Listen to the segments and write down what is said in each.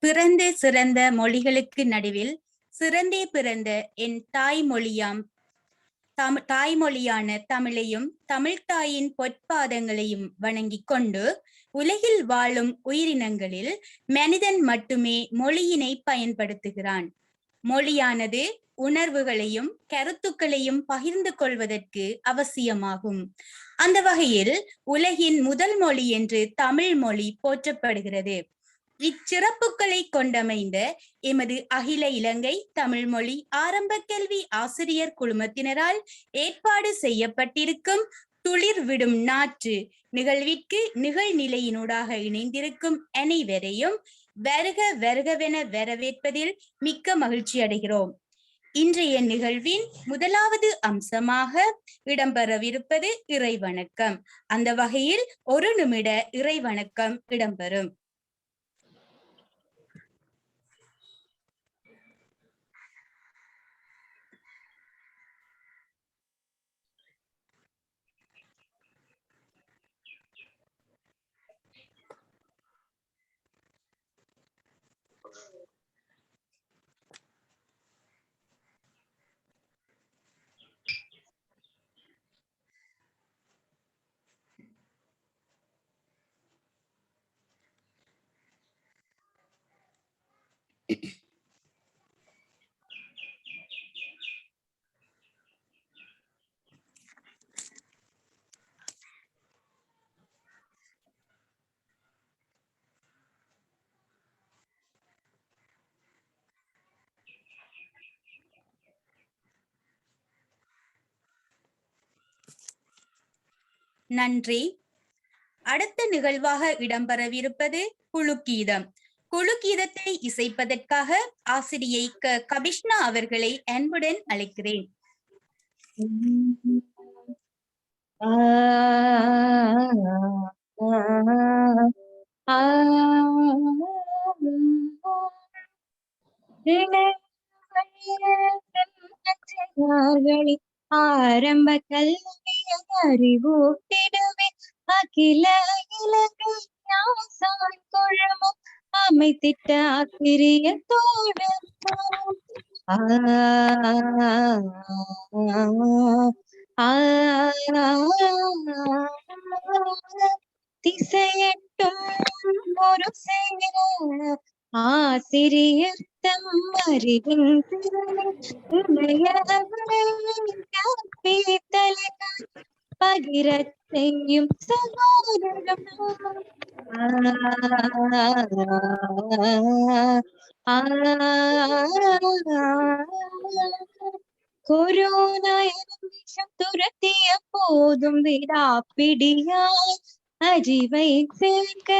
பிறந்த சிறந்த மொழிகளுக்கு நடுவில் சிறந்தே பிறந்த என் தாய்மொழியான தமிழையும் தமிழ்த்தாயின் பொற்பாதங்களையும் வணங்கிக் கொண்டு உலகில் வாழும் உயிரினங்களில் மனிதன் மட்டுமே மொழியினை பயன்படுத்துகிறான். மொழியானது உணர்வுகளையும் கருத்துக்களையும் பகிர்ந்து கொள்வதற்கு அவசியமாகும். அந்த வகையில் உலகின் முதல் மொழி என்று தமிழ் மொழி போற்றப்படுகிறது. இச்சிறப்புகளை கொண்டமைந்த எமது அகில இலங்கை தமிழ் மொழி ஆரம்ப கல்வி ஆசிரியர் குழுமத்தினரால் ஏற்பாடு செய்யப்பட்டிருக்கும் துளிர் விடும் நாற்று நிகழ்விற்கு நிகழ்நிலையினூடாக இணைந்திருக்கும் அனைவரையும் வருக வருகவென வரவேற்பதில் மிக்க மகிழ்ச்சி அடைகிறோம். இன்றைய நிகழ்வின் முதலாவது அம்சமாக இடம்பெறவிருப்பது இறைவணக்கம். அந்த வகையில் ஒரு நிமிட இறைவணக்கம் இடம்பெறும். நன்றி. அடுத்த நிகழ்வாக இடம்பெறவிருப்பது குழுக்கீதம். குழுக்கீதத்தை இசைப்பதற்காக ஆசிரியை கபிஷ்ணா அவர்களை அன்புடன் அழைக்கிறேன். ஆரம்ப கல்வியை அறிவூட்டிடுவே அகில இலங்கை ஆசான் குழுமம் அமைத்திட்ட ஆசிரியர் தோழர் திசையட்டும் ஒரு சேர ஆசிரியர் தம் அறிவின் பகிரச் செய்யும் சகோதரம் கொரோனா எனும் விஷம் துரத்திய போதும் விடாப்பிடியாய் அறிவை சேர்க்க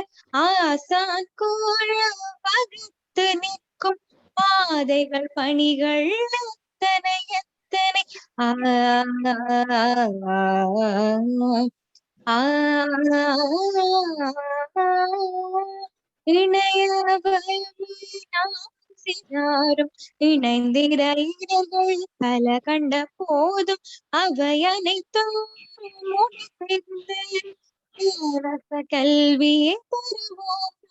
ஆசான் கூழ வகுத்து நிற்கும் பாதைகள் பணிகள் எத்தனை எத்தனை இணையவரும் இணைந்திட இடங்கள் பல கண்ட போதும் அவை அனைத்தும் இலவச கல்வியை தருவோம்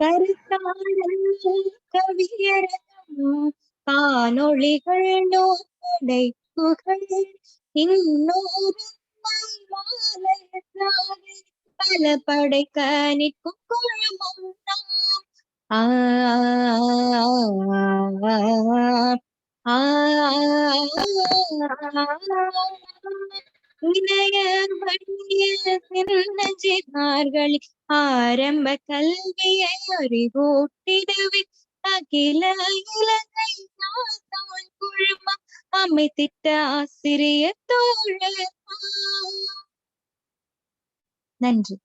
கருத்தாளர்கள் கவியரங்கம் காணொளிகள் நோக்கடைப்புகள் இன்னொரு பல படைக்க நிற்கும் குழுமம் இணைய வழியில் ஆரம்ப கல்வியை அறிவூட்டிடவே அகில இலங்கை ஆசான் குழுமம் அமைத்திட்ட ஆசிரியர் தோழர். நன்றி.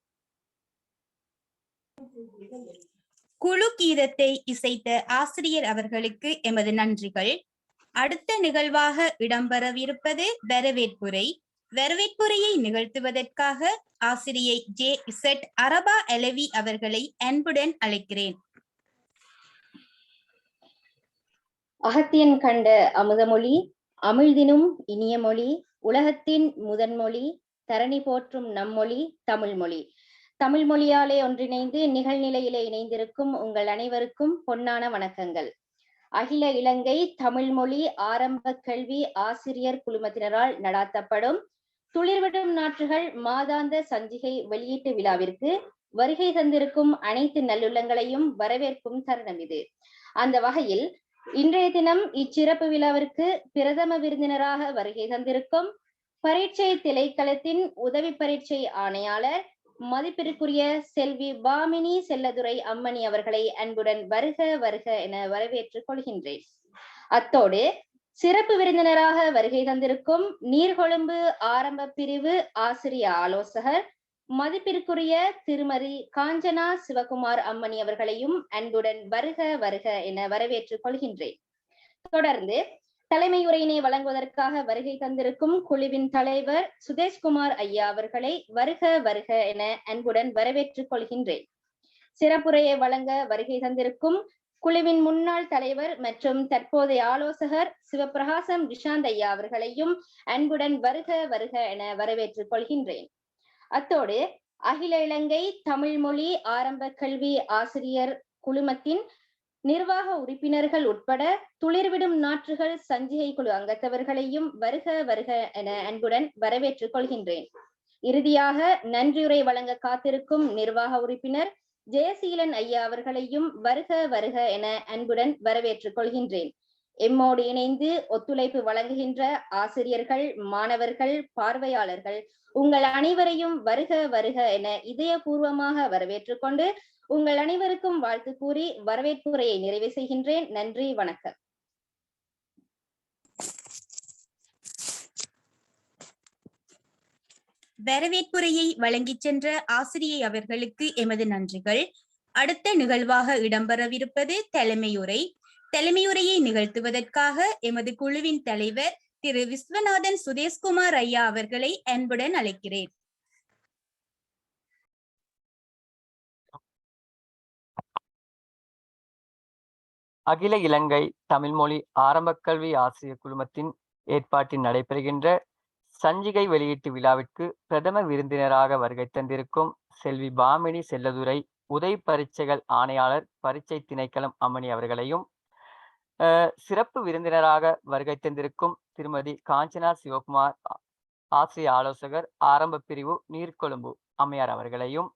குழு கீதத்தை இசைத்த ஆசிரியர் அவர்களுக்கு எமது நன்றிகள். அடுத்த நிகழ்வாக இடம்பெறவிருப்பது வரவேற்புரை. வரவேற்புரையை நிகழ்த்துவதற்காக ஆசிரியை JZ அரபா அலவி அவர்களை அன்புடன் அழைக்கிறேன். அகத்தியன் கண்ட அமுதமொழி, அமிழ்தினும் இனிய மொழி, உலகத்தின் முதன்மொழி, தரணி போற்றும் நம்மொழி தமிழ் மொழி. தமிழ் மொழியாலே ஒன்றிணைந்து நிகழ்நிலையிலே இணைந்திருக்கும் உங்கள் அனைவருக்கும் பொன்னான வணக்கங்கள். அகில இலங்கை தமிழ் மொழி ஆரம்ப கல்வி ஆசிரியர் குழுமத்தினரால் நடாத்தப்படும் துளிர்விடும் நாற்றுகள் மாதாந்த சஞ்சிகை வெளியீட்டு விழாவிற்கு வருகை தந்திருக்கும் அனைத்து நல்லுள்ளங்களையும் வரவேற்கும் தருணம் இது. அந்த வகையில் இன்றைய தினம் இச்சிறப்பு விழாவிற்கு பிரதம விருந்தினராக வருகை தந்திருக்கும் பரீட்சை திணைக்களத்தின் உதவி பரீட்சை ஆணையாளர் மதிப்பிற்குரிய செல்வி பாமினி செல்லதுரை அம்மணி அவர்களை அன்புடன் வருக வருக என வரவேற்றுக் கொள்கின்றேன். அத்தோடு சிறப்பு விருந்தினராக வருகை தந்திருக்கும் நீர்கொழும்பு ஆரம்ப பிரிவு ஆசிரிய ஆலோசகர் மதிப்பிற்குரிய திருமதி காஞ்சனா சிவகுமார் அம்மணி அவர்களையும் அன்புடன் வருக வருக என வரவேற்றுக் கொள்கின்றேன். தொடர்ந்து தலைமையுரையினை வழங்குவதற்காக வருகை தந்திருக்கும் குழுவின் தலைவர் சுதேஷ்குமார் ஐயா அவர்களை வருக வருக என அன்புடன் வரவேற்றுக் கொள்கின்றேன். சிறப்புரையை வழங்க வருகை தந்திருக்கும் குழுவின் முன்னாள் தலைவர் மற்றும் தற்போதைய ஆலோசகர் சிவபிரகாசம் விஷாந்த் ஐயா அவர்களையும் அன்புடன் வருக வருக என வரவேற்றுக் கொள்கின்றேன். அத்தோடு அகில இலங்கை தமிழ் மொழி ஆரம்ப கல்வி ஆசிரியர் குழுமத்தின் நிர்வாக உறுப்பினர்கள் உட்பட துளிர்விடும் நாற்றுகள் சஞ்சிகை குழு அங்கத்தவர்களையும் வருக வருக என அன்புடன் வரவேற்றுக் கொள்கின்றேன். இறுதியாக நன்றியுரை வழங்க காத்திருக்கும் நிர்வாக உறுப்பினர் ஜெயசீலன் ஐயா அவர்களையும் வருக வருக என அன்புடன் வரவேற்றுக் கொள்கின்றேன். எம்மோடு இணைந்து ஒத்துழைப்பு வழங்குகின்ற ஆசிரியர்கள், மாணவர்கள், பார்வையாளர்கள் உங்கள் அனைவரையும் வருக வருக என இதயபூர்வமாக வரவேற்றுக் கொண்டு உங்கள் அனைவருக்கும் வாழ்த்து கூறி வரவேற்புரையை நிறைவு செய்கின்றேன். நன்றி, வணக்கம். வரவேற்புரையை வழங்கிச் சென்ற ஆசிரியை அவர்களுக்கு எமது நன்றிகள். அடுத்த நிகழ்வாக இடம்பெறவிருப்பது தலைமையுரை. தலைமையுரையை நிகழ்த்துவதற்காக எமது குழுவின் தலைவர் திரு விஸ்வநாதன் சுதேஷ்குமார் ஐயா அவர்களை அன்புடன் அழைக்கிறேன். அகில இலங்கை தமிழ்மொழி ஆரம்பக் கல்வி ஆசிரியர் குழுமத்தின் ஏற்பாட்டில் நடைபெறுகின்ற சஞ்சிகை வெளியீட்டு விழாவிற்கு பிரதம விருந்தினராக வருகை தந்திருக்கும் செல்வி பாமினி செல்லதுரை உதவி பரீட்சைகள் ஆணையாளர் பரீட்சை திணைக்களம் அம்மணி அவர்களையும் சிறப்பு விருந்தினராக வருகை தந்திருக்கும் திருமதி காஞ்சனா சிவகுமார் ஆசிரியர் ஆலோசகர் ஆரம்ப பிரிவு நீர்கொழும்பு அம்மையார் அவர்களையும்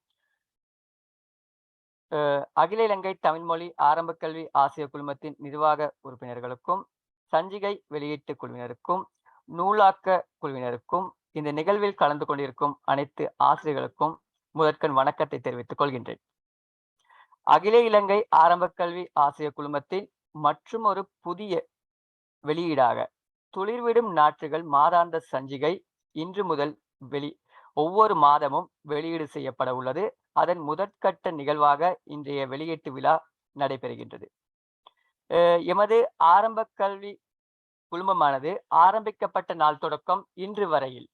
அகில இலங்கை தமிழ்மொழி ஆரம்ப கல்வி ஆசிரியர் குழுமத்தின் நிர்வாக உறுப்பினர்களுக்கும் சஞ்சிகை வெளியீட்டு குழுவினருக்கும் நூலாக்க குழுவினருக்கும் இந்த நிகழ்வில் கலந்து கொண்டிருக்கும் அனைத்து ஆசிரியர்களுக்கும் முதற்கண் வணக்கத்தை தெரிவித்துக் கொள்கின்றேன். அகில இலங்கை ஆரம்ப கல்வி ஆசிரியர் குழுமத்தின் மற்றும் ஒரு புதிய வெளியீடாக துளிர்விடும் நாற்றுகள் மாதாந்த சஞ்சிகை இன்று முதல் ஒவ்வொரு மாதமும் வெளியீடு செய்யப்பட உள்ளது. அதன் முதற்கட்ட நிகழ்வாக இன்றைய வெளியீட்டு விழா நடைபெறுகின்றது. எமது ஆரம்ப கல்வி குழுமமானது ஆரம்பிக்கப்பட்ட நாள் தொடக்கம் இன்று வரையில்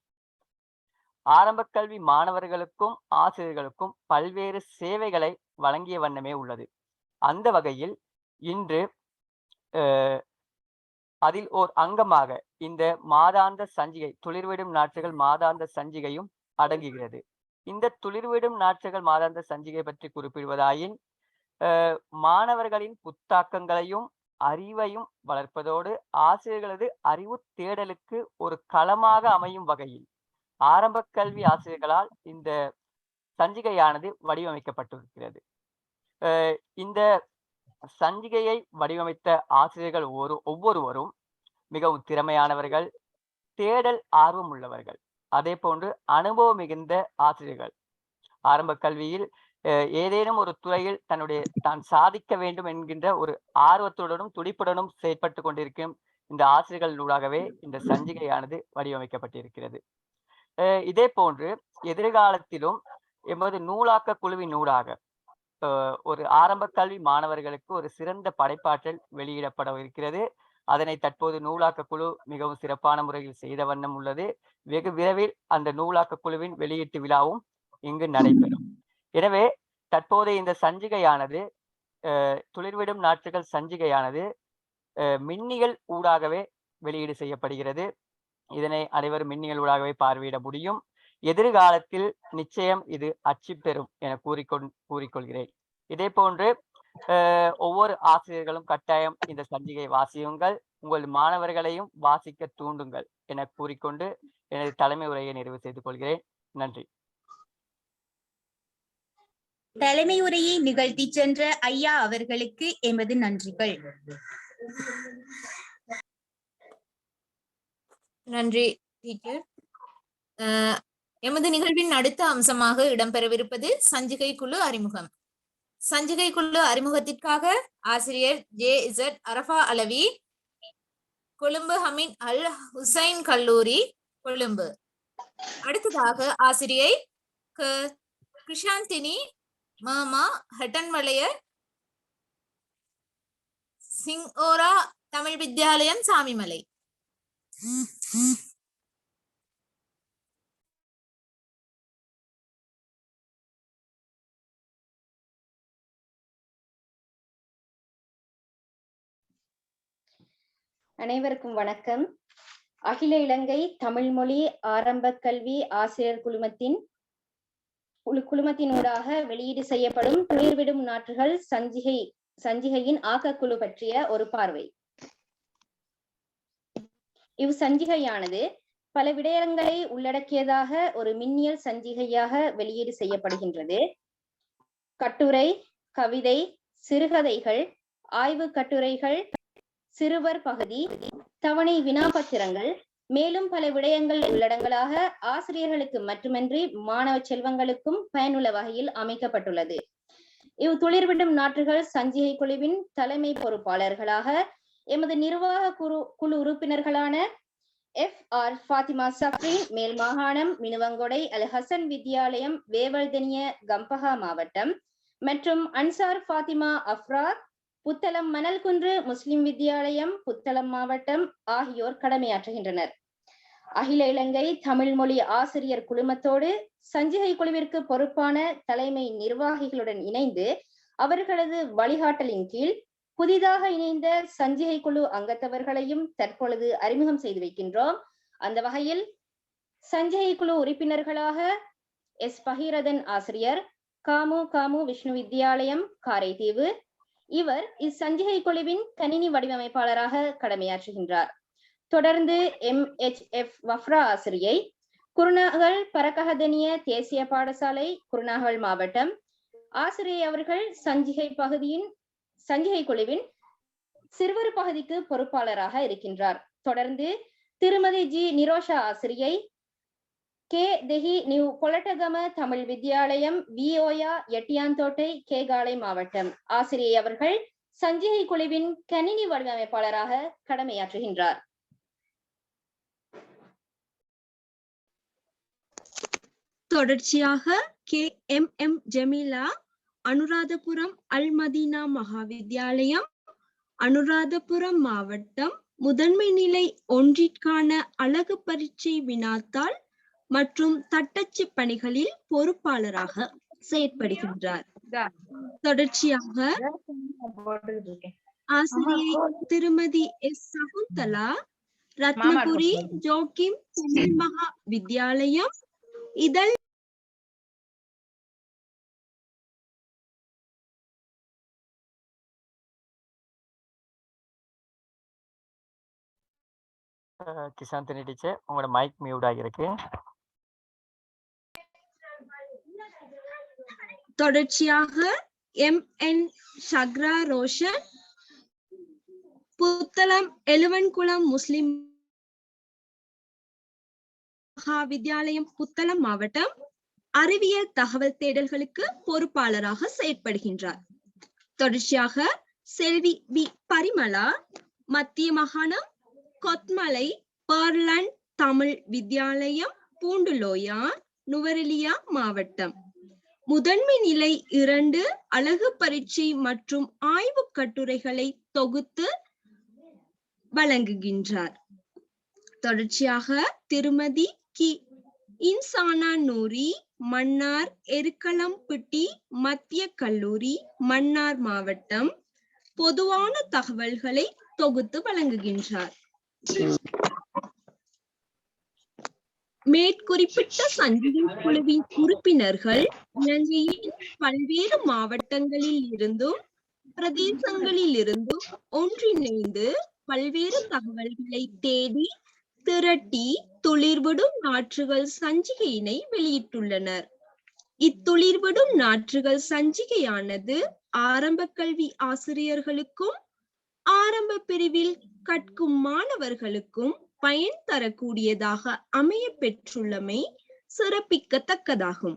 ஆரம்ப கல்வி மாணவர்களுக்கும் ஆசிரியர்களுக்கும் பல்வேறு சேவைகளை வழங்கிய வண்ணமே உள்ளது. அந்த வகையில் இன்று அதில் ஓர் அங்கமாக இந்த மாதாந்த சஞ்சிகை துளிர்விடும் நாற்றுகள் மாதாந்த சஞ்சிகையும் அடங்குகிறது. இந்த துளிர்விடும் நாற்றுகள் மாதாந்த சஞ்சிகை பற்றி குறிப்பிடுவதாயின் மாணவர்களின் புத்தாக்கங்களையும் அறிவையும் வளர்ப்பதோடு ஆசிரியர்களது அறிவு தேடலுக்கு ஒரு களமாக அமையும் வகையில் ஆரம்ப கல்வி ஆசிரியர்களால் இந்த சஞ்சிகையானது வடிவமைக்கப்பட்டிருக்கிறது. இந்த சஞ்சிகையை வடிவமைத்த ஆசிரியர்கள் ஒவ்வொருவரும் மிகவும் திறமையானவர்கள், தேடல் ஆர்வம் உள்ளவர்கள், அதே போன்று அனுபவம் மிகுந்த ஆசிரியர்கள். ஆரம்ப கல்வியில் ஏதேனும் ஒரு துறையில் தான் சாதிக்க வேண்டும் என்கின்ற ஒரு ஆர்வத்துடனும் துடிப்புடனும் செயற்பட்டு கொண்டிருக்கும் இந்த ஆசிரியர்களூடாகவே இந்த சஞ்சிகையானது வடிவமைக்கப்பட்டிருக்கிறது. இதே போன்று எதிர்காலத்திலும் எமது நூலாக்க குழுவின் ஊடாக ஒரு ஆரம்ப கல்வி மாணவர்களுக்கு ஒரு சிறந்த படைப்பாற்றல் வெளியிடப்பட இருக்கிறது. அதனை தற்போது நூலாக்க குழு மிகவும் சிறப்பான முறையில் செய்த வண்ணம் உள்ளது. வெகு விரைவில் அந்த நூலாக்க குழுவின் வெளியீட்டு விழாவும் இங்கு நடைபெறும். எனவே தற்போதைய இந்த சஞ்சிகையானது துளிர்விடும் நாற்றுகள் சஞ்சிகையானது மின்னியல் ஊடாகவே வெளியீடு செய்யப்படுகிறது. இதனை அனைவரும் மின்னியல் ஊடாகவே பார்வையிட முடியும். எதிர்காலத்தில் நிச்சயம் இது அச்சு பெறும் என கூறிக்கொள்கிறேன். இதே போன்று ஒவ்வொரு ஆசிரியர்களும் கட்டாயம் இந்த சஞ்சிகை வாசியுங்கள், உங்கள் மாணவர்களையும் வாசிக்க தூண்டுங்கள் என கூறிக்கொண்டு எனது தலைமை உரையை நிறைவு செய்து கொள்கிறேன். நன்றி. தலைமை உரையை நிகழ்த்தி சென்ற ஐயா அவர்களுக்கு எமது நன்றிகள். நன்றி டீச்சர். எமது நிகழ்வின் அடுத்த அம்சமாக இடம்பெறவிருப்பது சஞ்சிகை குழு அறிமுகம். சஞ்சிகை குழு அறிமுகத்திற்காக ஆசிரியர் JZ அரஃபா அலவி, கொழும்பு ஹமீத் அல் ஹுசைன் கல்லூரி, கொழும்பு. அடுத்ததாக ஆசிரியை கிருஷாந்தினி மாமா ஹட்டன்வளைய, சிங்கோரா தமிழ் வித்யாலயம், சாமிமலை. அனைவருக்கும் வணக்கம். அகில இலங்கை தமிழ்மொழி ஆரம்ப கல்வி ஆசிரியர் குழுமத்தினூடாக வெளியீடு செய்யப்படும் துளிர்விடும் நாற்றுகள் சஞ்சிகையின் ஆக்கக்குழு பற்றிய ஒரு பார்வை. இவ் சஞ்சிகையானது பல விடயங்களை உள்ளடக்கியதாக ஒரு மின்னியல் சஞ்சிகையாக வெளியீடு செய்யப்படுகின்றது. கட்டுரை, கவிதை, சிறுகதைகள், ஆய்வு கட்டுரைகள், சிறுவர் பகுதி, தவணை வினாபத்திரங்கள், மேலும் பல விடயங்கள் உள்ளடங்களாக ஆசிரியர்களுக்கு மட்டுமின்றி மாணவ செல்வங்களுக்கும் பயனுள்ள வகையில் அமைக்கப்பட்டுள்ளது. இவ் துளிர்விடும் நாற்றுகள் சஞ்சிகை குழுவின் தலைமை பொறுப்பாளர்களாக எமது நிர்வாக குழு உறுப்பினர்களான FR ஃபாத்திமா சப்ரீன், மேல் மாகாணம், மினுவங்கொடை அல் ஹசன் வித்யாலயம், வேவல்தனிய, கம்பஹா மாவட்டம், மற்றும் அன்சார் ஃபாத்திமா அஃப்ரார், புத்தளம் மணல்குன்று முஸ்லிம் வித்யாலயம், புத்தளம் மாவட்டம் ஆகியோர் கடமையாற்றுகின்றனர். அகில இலங்கை தமிழ் மொழி ஆசிரியர் குழுமத்தோடு சஞ்சிகை குழுவிற்கு பொறுப்பான தலைமை நிர்வாகிகளுடன் இணைந்து அவர்களது வழிகாட்டலின் கீழ் புதிதாக இணைந்த சஞ்சிகை குழு அங்கத்தவர்களையும் தற்பொழுது அறிமுகம் செய்து வைக்கின்றோம். அந்த வகையில் சஞ்சிகை குழு உறுப்பினர்களாக எஸ் பகீரதன் ஆசிரியர், காமு விஷ்ணு வித்யாலயம், காரைதீவு. இவர் இச்சஞ்சிகை குழுவின் கணினி வடிவமைப்பாளராக கடமையாற்றுகின்றார். தொடர்ந்து MHF வஃப்ரா ஆசிரியை, குருநாகல் பரகஹதனிய தேசிய பாடசாலை, குருநாகல் மாவட்டம். ஆசிரியை அவர்கள் சஞ்சிகை குழுவின் சிறுவர் பகுதிக்கு பொறுப்பாளராக இருக்கின்றார். தொடர்ந்து திருமதி ஜி நிரோஷா ஆசிரியை, கே தெஹி நியூ பொலட்டகம தமிழ் வித்யாலயம், விஓயா எட்டியாந்தோட்டை, கேகாலை மாவட்டம். ஆசிரியை அவர்கள் சஞ்சிகை குழுவின் கணினி வடிவமைப்பாளராக கடமையாற்றுகின்றார். தொடர்ச்சியாக KMM ஜமீலா, அனுராதபுரம் அல் மதீனா மகாவித்யாலயம், அனுராதபுரம் மாவட்டம், முதன்மை நிலை ஒன்றிற்கான அழகு பரீட்சை வினாத்தாள் மற்றும் தட்டச்சு பணிகளில் பொறுப்பாளராக செயற்படுகின்றார். தொடர்ச்சியாக ஆசிரியை திருமதி எஸ் சகுந்தலா, ரத்னபுரி ஜோக்கிம் தமிழ் மகா வித்யாலயம், இதழ் கிசாந்தினி டீச்சர், உங்களோட மைக் மியூட் ஆகியிருக்கு. தொடர்ச்சியாக MN ஷக்ரா ரோஷன், புத்தளம் எலுவன்குளம் முஸ்லிம் மகாவித்யாலயம், புத்தளம் மாவட்டம், அறிவியல் தகவல் தேடல்களுக்கு பொறுப்பாளராக செயற்படுகின்றார். தொடர்ச்சியாக செல்வி பி பரிமளா, மத்திய மாகாணம், கொத்மலை பர்லண்ட் தமிழ் வித்யாலயம், பூண்டுலோயா, நுவரெலியா மாவட்டம். முதன்மை நிலை 2 அழகு பரீட்சை மற்றும் ஆய்வு கட்டுரைகளை தொகுத்து வழங்குகின்றார். தொடர்ச்சியாக திருமதி கி இன்சானா நூரி, மன்னார் எருக்களம்பிட்டி மத்திய கல்லூரி, மன்னார் மாவட்டம், பொதுவான தகவல்களை தொகுத்து வழங்குகின்றார். மேற்குறிப்பிட்ட சஞ்சிகை குழுவின் உறுப்பினர்கள் இலங்கையின் பல்வேறு மாவட்டங்களில் இருந்தும் பிரதேசங்களில் இருந்தும் ஒன்றிணைந்து பல்வேறு தகவல்களை தேடி திரட்டி துளிர்விடும் நாற்றுகள் சஞ்சிகையினை வெளியிட்டுள்ளனர். இத்துளிர்விடும் நாற்றுகள் சஞ்சிகையானது ஆரம்ப கல்வி ஆசிரியர்களுக்கும் ஆரம்ப பிரிவில் கற்கும் மாணவர்களுக்கும் பயன் தரக்கூடியதாக அமைய பெற்றுள்ளமை சிறப்பிக்கத்தக்கதாகும்.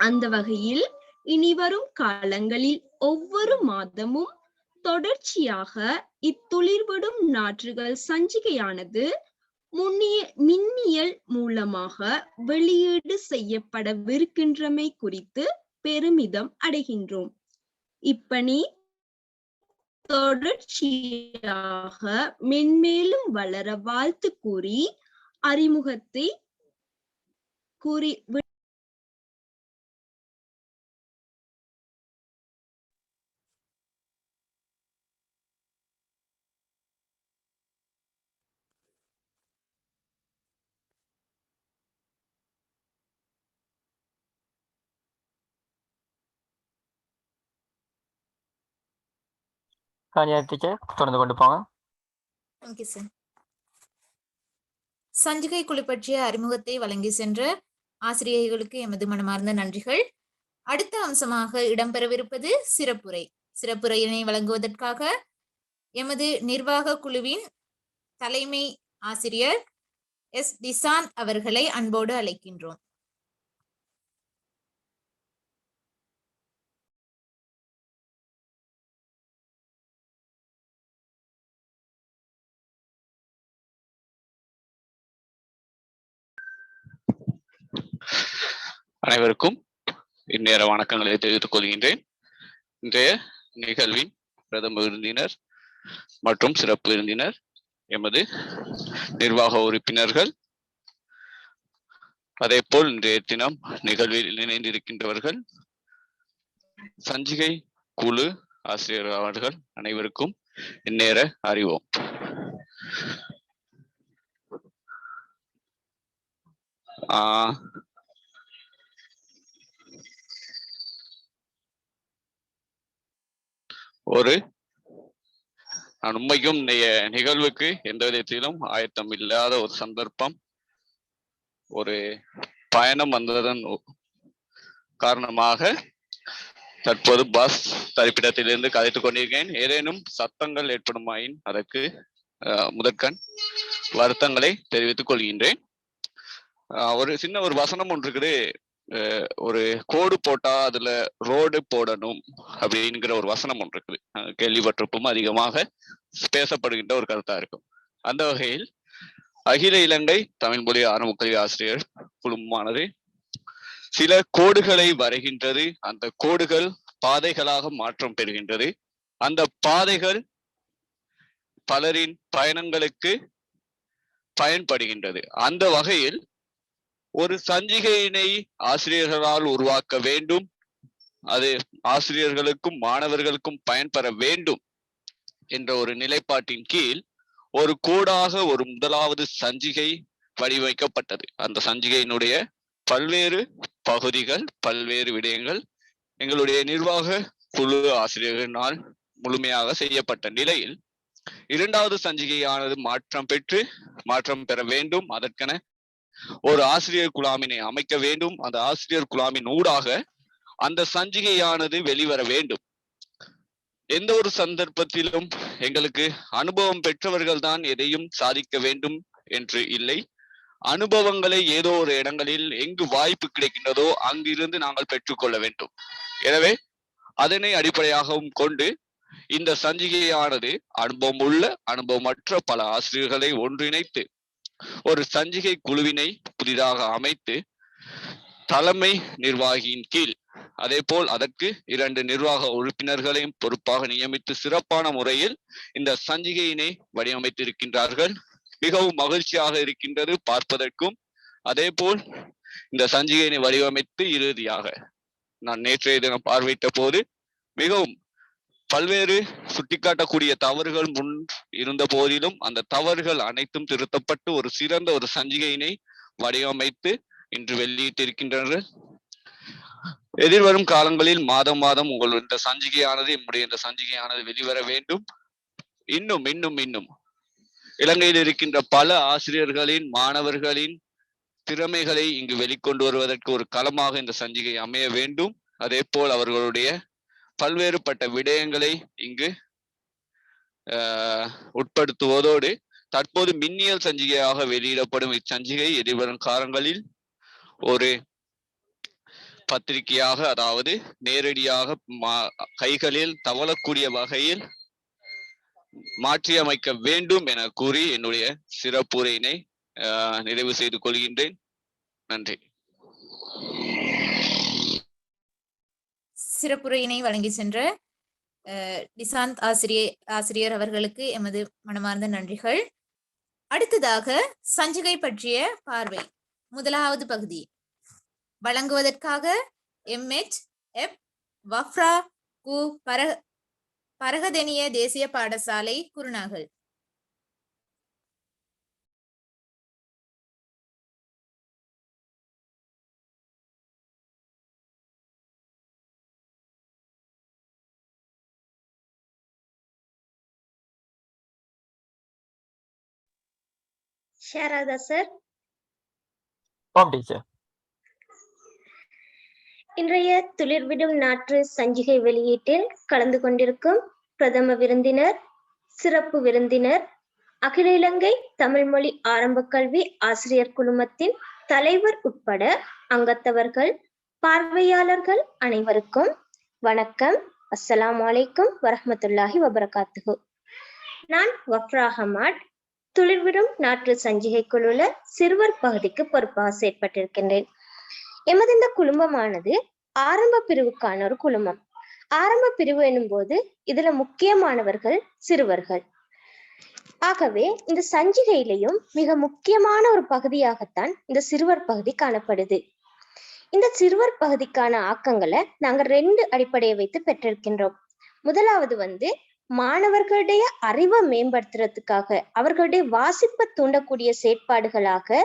அந்த வகையில் இனிவரும் காலங்களில் ஒவ்வொரு மாதமும் தொடர்ச்சியாக இத்துளிர்விடும் நாற்றுகள் சஞ்சிகையானது மின்னியல் மூலமாக வெளியீடு செய்யப்படவிருக்கின்றமை குறித்து பெருமிதம் அடைகின்றோம். இப்பணி தொடர்ச்சியாக மென்மேலும் வளர வாழ்த்து கூறி அறிமுகத்தை கூறி டீச்சர் தொடர்ந்து கொண்டு போங்க. Okay sir. சஞ்சிகை குழு பற்றிய அறிமுகத்தை வழங்கி சென்ற ஆசிரியர்களுக்கு எமது மனமார்ந்த நன்றிகள். அடுத்த அம்சமாக இடம்பெறவிருப்பது சிறப்புரை. சிறப்புரையினை வழங்குவதற்காக எமது நிர்வாக குழுவின் தலைமை ஆசிரியர் எஸ் டிசான் அவர்களை அன்போடு அழைக்கின்றோம். அனைவருக்கும் இந்நேர வணக்கங்களை தெரிவித்துக் கொள்கின்றேன். இன்றைய நிகழ்வின் பிரதம விருந்தினர் மற்றும் சிறப்பு விருந்தினர், எமது நிர்வாக உறுப்பினர்கள், அதே போல் இன்றைய தினம் நிகழ்வில் இணைந்திருக்கின்றவர்கள், சஞ்சிகை குழு ஆசிரியர் அவர்கள் அனைவருக்கும் இந்நேர அறிவோம். நான் உண்மைக்கும் நிகழ்வுக்கு எந்த விதத்திலும் ஆயத்தம் இல்லாத ஒரு சந்தர்ப்பம், ஒரு பயணம் வந்ததன் காரணமாக தற்போது பஸ் தரிப்பிடத்திலிருந்து கதைத்துக் கொண்டிருக்கேன். ஏதேனும் சத்தங்கள் ஏற்படுமாயின் அதற்கு முதற்கண் வருத்தங்களை தெரிவித்துக் கொள்கின்றேன். ஒரு சின்ன ஒரு வசனம் ஒன்று இருக்குது, ஒரு கோடு போட்டா அதுல ரோடு போடணும் அப்படிங்கிற ஒரு வசனம் ஒன்று இருக்குது. கேள்விப்பட்டிருப்பும் அதிகமாக பேசப்படுகின்ற ஒரு கருத்தா இருக்கும். அந்த வகையில் அகில இலங்கை தமிழ் மொழி ஆரம்ப கல்வி ஆசிரியர் குழுமமானது சில கோடுகளை வரைகின்றது. அந்த கோடுகள் பாதைகளாக மாற்றம் பெறுகின்றது. அந்த பாதைகள் பலரின் பயணங்களுக்கு பயன்படுகின்றது. அந்த வகையில் ஒரு சஞ்சிகையினை ஆசிரியர்களால் உருவாக்க வேண்டும், அது ஆசிரியர்களுக்கும் மாணவர்களுக்கும் பயன்பெற வேண்டும் என்ற ஒரு நிலைப்பாட்டின் கீழ் ஒரு கோடாக ஒரு முதலாவது சஞ்சிகை வடிவமைக்கப்பட்டது. அந்த சஞ்சிகையினுடைய பல்வேறு பகுதிகள், பல்வேறு விடயங்கள் எங்களுடைய நிர்வாக குழு ஆசிரியர்களால் முழுமையாக செய்யப்பட்ட நிலையில் இரண்டாவது சஞ்சிகையானது மாற்றம் பெற வேண்டும். அதற்கென ஒரு ஆசிரியர் குழாமினை அமைக்க வேண்டும். அந்த ஆசிரியர் குழாமின் ஊடாக அந்த சஞ்சிகையானது வெளிவர வேண்டும். எந்த ஒரு சந்தர்ப்பத்திலும் எங்களுக்கு அனுபவம் பெற்றவர்கள் தான் எதையும் சாதிக்க வேண்டும் என்று இல்லை. அனுபவங்களை ஏதோ ஒரு இடங்களில் எங்கு வாய்ப்பு கிடைக்கின்றதோ அங்கிருந்து நாங்கள் பெற்றுக்கொள்ள வேண்டும். எனவே அதனை அடிப்படையாகவும் கொண்டு இந்த சஞ்சிகையானது அனுபவம் உள்ள அனுபவமற்ற பல ஆசிரியர்களை ஒன்றிணைத்து ஒரு சஞ்சிகை குழுவினை புதிதாக அமைத்து தலைமை நிர்வாகியின் கீழ், அதே போல் அதற்கு 2 நிர்வாக உறுப்பினர்களையும் பொறுப்பாக நியமித்து சிறப்பான முறையில் இந்த சஞ்சிகையினை வடிவமைத்திருக்கின்றார்கள். மிகவும் மகிழ்ச்சியாக இருக்கின்றது பார்ப்பதற்கும். அதே போல் இந்த சஞ்சிகையினை வடிவமைத்து இறுதியாக நான் நேற்றைய தினம் பார்வையிட்ட போது மிகவும் பல்வேறு சுட்டிக்காட்டக்கூடிய தவறுகள் முன் இருந்த போதிலும் அந்த தவறுகள் அனைத்தும் திருத்தப்பட்டு ஒரு சிறந்த ஒரு சஞ்சிகையினை வடிவமைத்து இன்று வெளியிட்டிருக்கின்றனர். எதிர்வரும் காலங்களில் மாதம் உங்களுடைய இந்த சஞ்சிகையானது வெளிவர வேண்டும். இன்னும் இலங்கையில் இருக்கின்ற பல ஆசிரியர்களின் மாணவர்களின் திறமைகளை இங்கு வெளிக்கொண்டு வருவதற்கு ஒரு களமாக இந்த சஞ்சிகை அமைய வேண்டும். அதே போல் அவர்களுடைய பல்வேறுபட்ட விடயங்களை இங்கு உட்படுத்துவதோடு தற்போது மின்னியல் சஞ்சிகையாக வெளியிடப்படும் இச்சஞ்சிகை எதிர்வரும் காலங்களில் ஒரு பத்திரிகையாக, அதாவது நேரடியாக கைகளில் தவழக்கூடிய வகையில் மாற்றியமைக்க வேண்டும் என கூறி என்னுடைய சிறப்புரையினை நிறைவு செய்து கொள்கின்றேன். நன்றி. சிறப்புரையினை வழங்கி சென்ற டிசாந்த் ஆசிரியர் அவர்களுக்கு எமது மனமார்ந்த நன்றிகள். அடுத்ததாக சஞ்சிகை பற்றிய பார்வை முதலாவது பகுதி வழங்குவதற்காக MHF வஃப்ரா கு பரகதெனிய தேசிய பாடசாலை குருநாகல். ஷாரதா சார். இன்றைய துளிர்விடும் நாற்று சஞ்சிகை வெளியீட்டில் கலந்து கொண்டிருக்கும் பிரதம விருந்தினர், சிறப்பு விருந்தினர், அகில இலங்கை தமிழ் மொழி ஆரம்ப கல்வி ஆசிரியர் குழுமத்தின் தலைவர் உட்பட அங்கத்தவர்கள், பார்வையாளர்கள் அனைவருக்கும் வணக்கம். அஸ்ஸலாமு அலைக்கும் வரஹ்மத்துல்லாஹி வபரகாத்துஹு. நான் வஃப்ரா ஹமாட், துளிர்விடும் நாற்று சஞ்சிகை குழுல சிறுவர் பகுதிக்கு பொறுப்பாக செயற்பட்டிருக்கின்றேன். எமது இந்த குழுமமானது ஆரம்ப பிரிவுக்கான ஒரு குழுமம். ஆரம்ப பிரிவு எனும் போது இதுல முக்கியமானவர்கள் சிறுவர்கள். ஆகவே இந்த சஞ்சிகையிலையும் மிக முக்கியமான ஒரு பகுதியாகத்தான் இந்த சிறுவர் பகுதி காணப்படுது. இந்த சிறுவர் பகுதிக்கான ஆக்கங்களை நாங்கள் 2 அடிப்படையை வைத்து பெற்றிருக்கின்றோம். முதலாவது வந்து மாணவர்களுடைய அறிவை மேம்படுத்துறதுக்காக அவர்களுடைய வாசிப்பை தூண்டக்கூடிய செயற்பாடுகளாக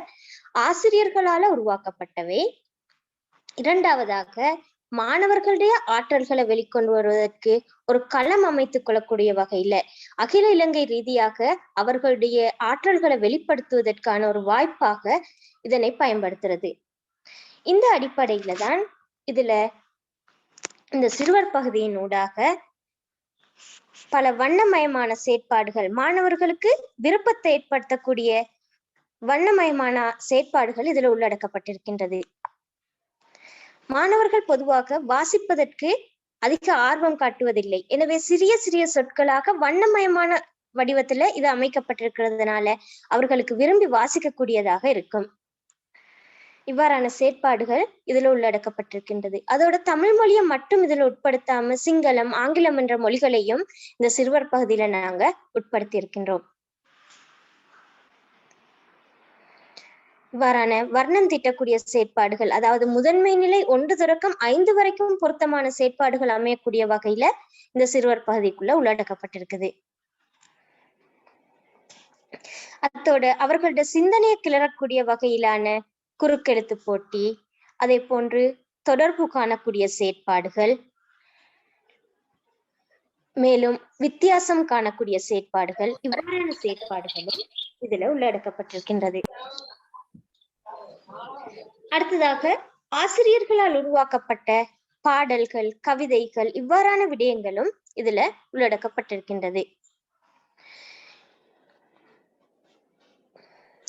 ஆசிரியர்களால உருவாக்கப்பட்டவை. இரண்டாவதாக மாணவர்களுடைய ஆற்றல்களை வெளிக்கொண்டு வருவதற்கு ஒரு களம் அமைத்துக் கொள்ளக்கூடிய வகையில அகில இலங்கை ரீதியாக அவர்களுடைய ஆற்றல்களை வெளிப்படுத்துவதற்கான ஒரு வாய்ப்பாக இதனை பயன்படுத்துறது. இந்த அடிப்படையில தான் இதுல இந்த சிறுவர் பகுதியின் ஊடாக பல வண்ணமயமான செயற்பாடுகள், மாணவர்களுக்கு விருப்பத்தை ஏற்படுத்தக்கூடிய வண்ணமயமான செயற்பாடுகள் இதுல உள்ளடக்கப்பட்டிருக்கின்றது. மாணவர்கள் பொதுவாக வாசிப்பதற்கு அதிக ஆர்வம் காட்டுவதில்லை. எனவே சிறிய சிறிய சொற்களாக வண்ணமயமான வடிவத்துல இது அமைக்கப்பட்டிருக்கிறதுனால அவர்களுக்கு விரும்பி வாசிக்கக்கூடியதாக இருக்கும். இவ்வாறான செயற்பாடுகள் இதுல உள்ளடக்கப்பட்டிருக்கின்றது. அதோட தமிழ் மொழியை மட்டும் இதுல உட்படுத்தாம சிங்களம், ஆங்கிலம் என்ற மொழிகளையும் இந்த சிறுவர் பகுதியில நாங்க உட்படுத்தி இருக்கின்றோம். இவ்வாறான வர்ணம் தீட்டக்கூடிய செயற்பாடுகள், அதாவது முதன்மை நிலை 1 தொடக்கம் 5 வரைக்கும் பொருத்தமான செயற்பாடுகள் அமையக்கூடிய வகையில இந்த சிறுவர் பகுதிக்குள்ள உள்ளடக்கப்பட்டிருக்குது. அத்தோட அவர்களோட சிந்தனையை கிளறக்கூடிய வகையிலான குறுக்கெழுத்து போட்டி, அதே போன்று தொடர்பு காணக்கூடிய செயற்பாடுகள், மேலும் வித்தியாசம் காணக்கூடிய செயற்பாடுகள், இவ்வாறான செயற்பாடுகளும் இதுல உள்ளடக்கப்பட்டிருக்கின்றது. அடுத்ததாக ஆசிரியர்களால் உருவாக்கப்பட்ட பாடல்கள், கவிதைகள், இவ்வாறான விடயங்களும் இதுல உள்ளடக்கப்பட்டிருக்கின்றது.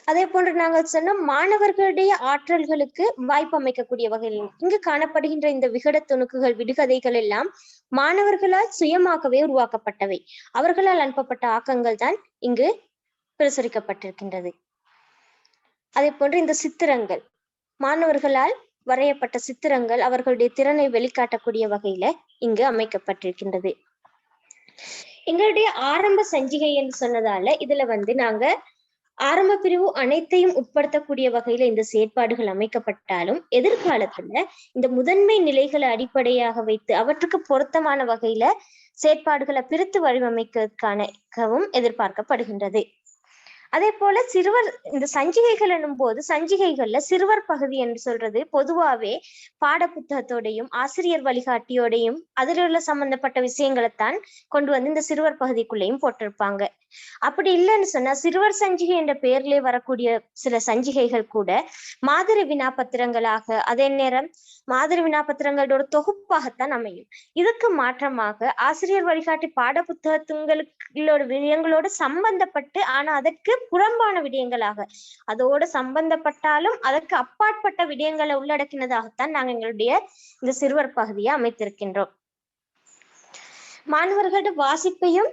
அதே போன்று நாங்கள் சொன்ன மாணவர்களுடைய ஆற்றல்களுக்கு வாய்ப்பு அமைக்கக்கூடிய வகையில் இங்கு காணப்படுகின்ற இந்த விகட துணுக்குகள், விடுகதைகள் எல்லாம் மாணவர்களால் சுயமாகவே உருவாக்கப்பட்டவை. அவர்களால் அனுப்பப்பட்ட ஆக்கங்கள் தான் இங்கு பிரசுரிக்கப்பட்டிருக்கின்றது. அதே போன்று இந்த சித்திரங்கள், மாணவர்களால் வரையப்பட்ட சித்திரங்கள் அவர்களுடைய திறனை வெளிக்காட்டக்கூடிய வகையில இங்கு அமைக்கப்பட்டிருக்கின்றது. எங்களுடைய ஆரம்ப சஞ்சிகை என்று சொன்னதால இதுல வந்து நாங்க ஆரம்ப பிரிவு அனைத்தையும் உட்படுத்தக்கூடிய வகையில இந்த செயற்பாடுகள் அமைக்கப்பட்டாலும் எதிர்காலத்துல இந்த முதன்மை நிலைகளை அடிப்படையாக வைத்து அவற்றுக்கு பொருத்தமான வகையில செயற்பாடுகளை பிரித்து வடிவமைக்கிறதுக்காகவும் எதிர்பார்க்கப்படுகின்றது. அதே போல சிறுவர் இந்த சஞ்சிகைகள் என்னும் போது சஞ்சிகைகள்ல சிறுவர் பகுதி என்று சொல்றது பொதுவாவே பாட புத்தகத்தோடையும் ஆசிரியர் வழிகாட்டியோடையும் அதில் உள்ள சம்பந்தப்பட்ட விஷயங்களைத்தான் கொண்டு வந்து இந்த சிறுவர் பகுதிக்குள்ளேயும் போட்டிருப்பாங்க. அப்படி இல்லைன்னு சொன்னா சிறுவர் சஞ்சிகை என்ற பெயர்லயே வரக்கூடிய சில சஞ்சிகைகள் கூட மாதிரி வினாபத்திரங்களாக, அதே நேரம் மாதிரி வினாபத்திரங்களோட தொகுப்பாகத்தான் அமையும். இதுக்கு மாற்றமாக ஆசிரியர் வழிகாட்டி பாட புத்தகங்களோட விடயங்களோட சம்பந்தப்பட்டு, ஆனா அதற்கு புறம்பான விடயங்களாக, அதோடு சம்பந்தப்பட்டாலும் அதற்கு அப்பாற்பட்ட விடயங்களை உள்ளடக்கினதாகத்தான் நாங்கள் எங்களுடைய இந்த சிறுவர் பகுதியை அமைத்திருக்கின்றோம். மாணவர்களோட வாசிப்பையும்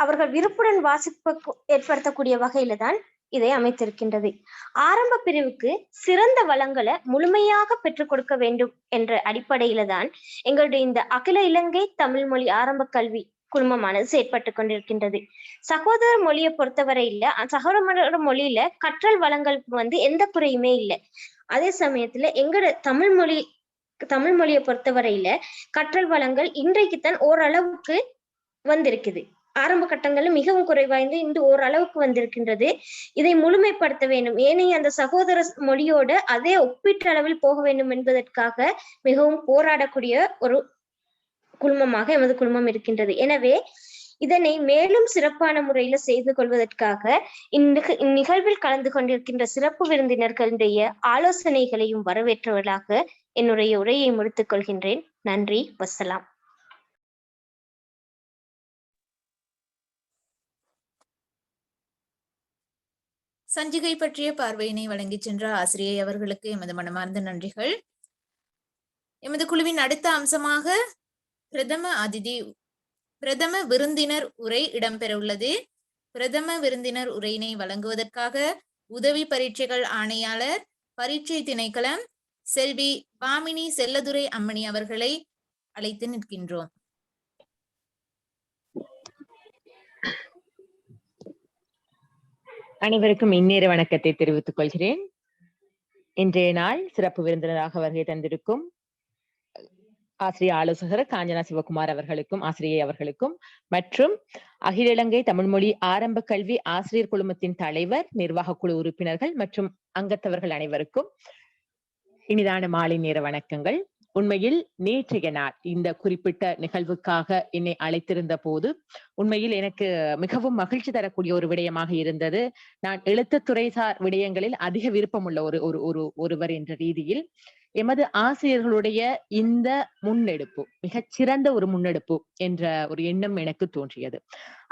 அவர்கள் விருப்புடன் வாசிப்பு ஏற்படுத்தக்கூடிய வகையில தான் இதை அமைத்திருக்கின்றது. ஆரம்ப பிரிவுக்கு சிறந்த வளங்களை முழுமையாக பெற்றுக் கொடுக்க வேண்டும் என்ற அடிப்படையில தான் எங்களுடைய இந்த அகில இலங்கை தமிழ் மொழி ஆரம்ப கல்வி குழுமமானது செயற்பட்டு கொண்டிருக்கின்றது. சகோதர மொழியை பொறுத்தவரை இல்ல, சகோதர மொழியில கற்றல் வளங்களுக்கு வந்து எந்த குறையுமே இல்லை. அதே சமயத்துல எங்களோட தமிழ் மொழியை பொறுத்தவரையில கற்றல் வளங்கள் இன்றைக்குத்தான் ஓரளவுக்கு வந்திருக்குது. ஆரம்ப கட்டங்கள்ல மிகவும் குறைவாய்ந்து இன்று ஓரளவுக்கு வந்திருக்கின்றது. இதை முழுமைப்படுத்த வேண்டும், ஏனைய அந்த சகோதர மொழியோட அதே ஒப்பீட்டளவில் போக வேண்டும் என்பதற்காக மிகவும் போராடக்கூடிய ஒரு குழுமமாக எமது குழுமம் இருக்கின்றது. எனவே இதனை மேலும் சிறப்பான முறையில செய்து கொள்வதற்காக இந்நிகழ்வில் கலந்து கொண்டிருக்கின்ற சிறப்பு விருந்தினர்களுடைய ஆலோசனைகளையும் வரவேற்றவர்களாக என்னுடைய உரையை முடித்துக் கொள்கின்றேன். நன்றி, வசலாம். சஞ்சிகை பற்றிய பார்வையினை வழங்கி சென்ற ஆசிரியை அவர்களுக்கு எமது மனமார்ந்த நன்றிகள். எமது குழுவின் அடுத்த அம்சமாக பிரதம விருந்தினர் உரை இடம்பெற உள்ளது. பிரதம விருந்தினர் உரையினை வழங்குவதற்காக உதவி பரீட்சைகள் ஆணையாளர், பரீட்சை திணைக்களம் செல்வி பாமினி செல்லதுரை அம்மணி அவர்களை அழைத்து நிற்கின்றோம். அனைவருக்கும் இந்நேர வணக்கத்தை தெரிவித்துக் கொள்கிறேன். இன்றைய நாள் சிறப்பு விருந்தினராக வருகை தந்திருக்கும் ஆசிரியர் ஆலோசகர் காஞ்சனா சிவகுமார் அவர்களுக்கும் ஆசிரியை அவர்களுக்கும் மற்றும் அகில இலங்கை தமிழ்மொழி ஆரம்ப கல்வி ஆசிரியர் குழுமத்தின் தலைவர், நிர்வாக குழு உறுப்பினர்கள் மற்றும் அங்கத்தவர்கள் அனைவருக்கும் இனிதான மாலை நேர வணக்கங்கள். உண்மையில் நேற்றைய நாள் இந்த குறிப்பிட்ட நிகழ்வுக்காக என்னை அழைத்திருந்த போது உண்மையில் எனக்கு மிகவும் மகிழ்ச்சி தரக்கூடிய ஒரு விடயமாக இருந்தது. நான் எழுத்துத்துறைசார் விடயங்களில் அதிக விருப்பமுள்ள ஒருவர் என்ற ரீதியில் எமது ஆசிரியர்களுடைய இந்த முன்னெடுப்பு மிகச்சிறந்த ஒரு முன்னெடுப்பு என்ற ஒரு எண்ணம் எனக்கு தோன்றியது.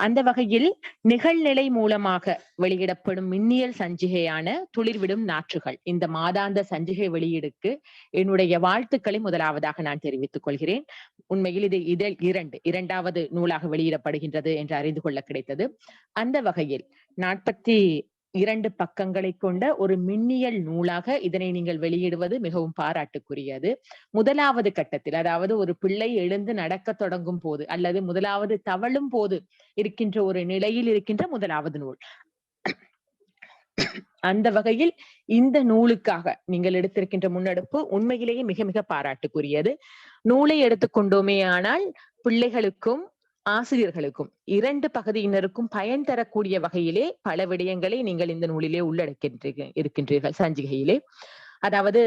அந்த வகையில் நிகழ்நிலை மூலமாக வெளியிடப்படும் மின்னியல் சஞ்சிகையான துளிர்விடும் நாற்றுகள், இந்த மாதாந்த சஞ்சிகை வெளியீடுக்கு என்னுடைய வாழ்த்துக்களை முதலாவதாக நான் தெரிவித்துக் கொள்கிறேன். உண்மையில் இது இரண்டாவது நூலாக வெளியிடப்படுகின்றது என்று அறிந்து கொள்ள கிடைத்தது. அந்த வகையில் 42 பக்கங்களை கொண்ட ஒரு மின்னியல் நூலாக இதனை நீங்கள் வெளியிடுவது மிகவும் பாராட்டுக்குரியது. முதலாவது கட்டத்தில், அதாவது ஒரு பிள்ளை எழுந்து நடக்க தொடங்கும் போது அல்லது முதலாவது தவழும் போது இருக்கின்ற ஒரு நிலையில் இருக்கின்ற முதலாவது நூல். அந்த வகையில் இந்த நூலுக்காக நீங்கள் எடுத்திருக்கின்ற முன்னெடுப்பு உண்மையிலேயே மிக மிக பாராட்டுக்குரியது. நூலை எடுத்துக்கொண்டோமே ஆனால் பிள்ளைகளுக்கும் ஆசிரியர்களுக்கும் 2 பகுதியினருக்கும் பயன் தரக்கூடிய வகையிலே பல விடயங்களை நீங்கள் இந்த நூலிலே இருக்கின்றீர்கள் சஞ்சிகையிலே. அதாவது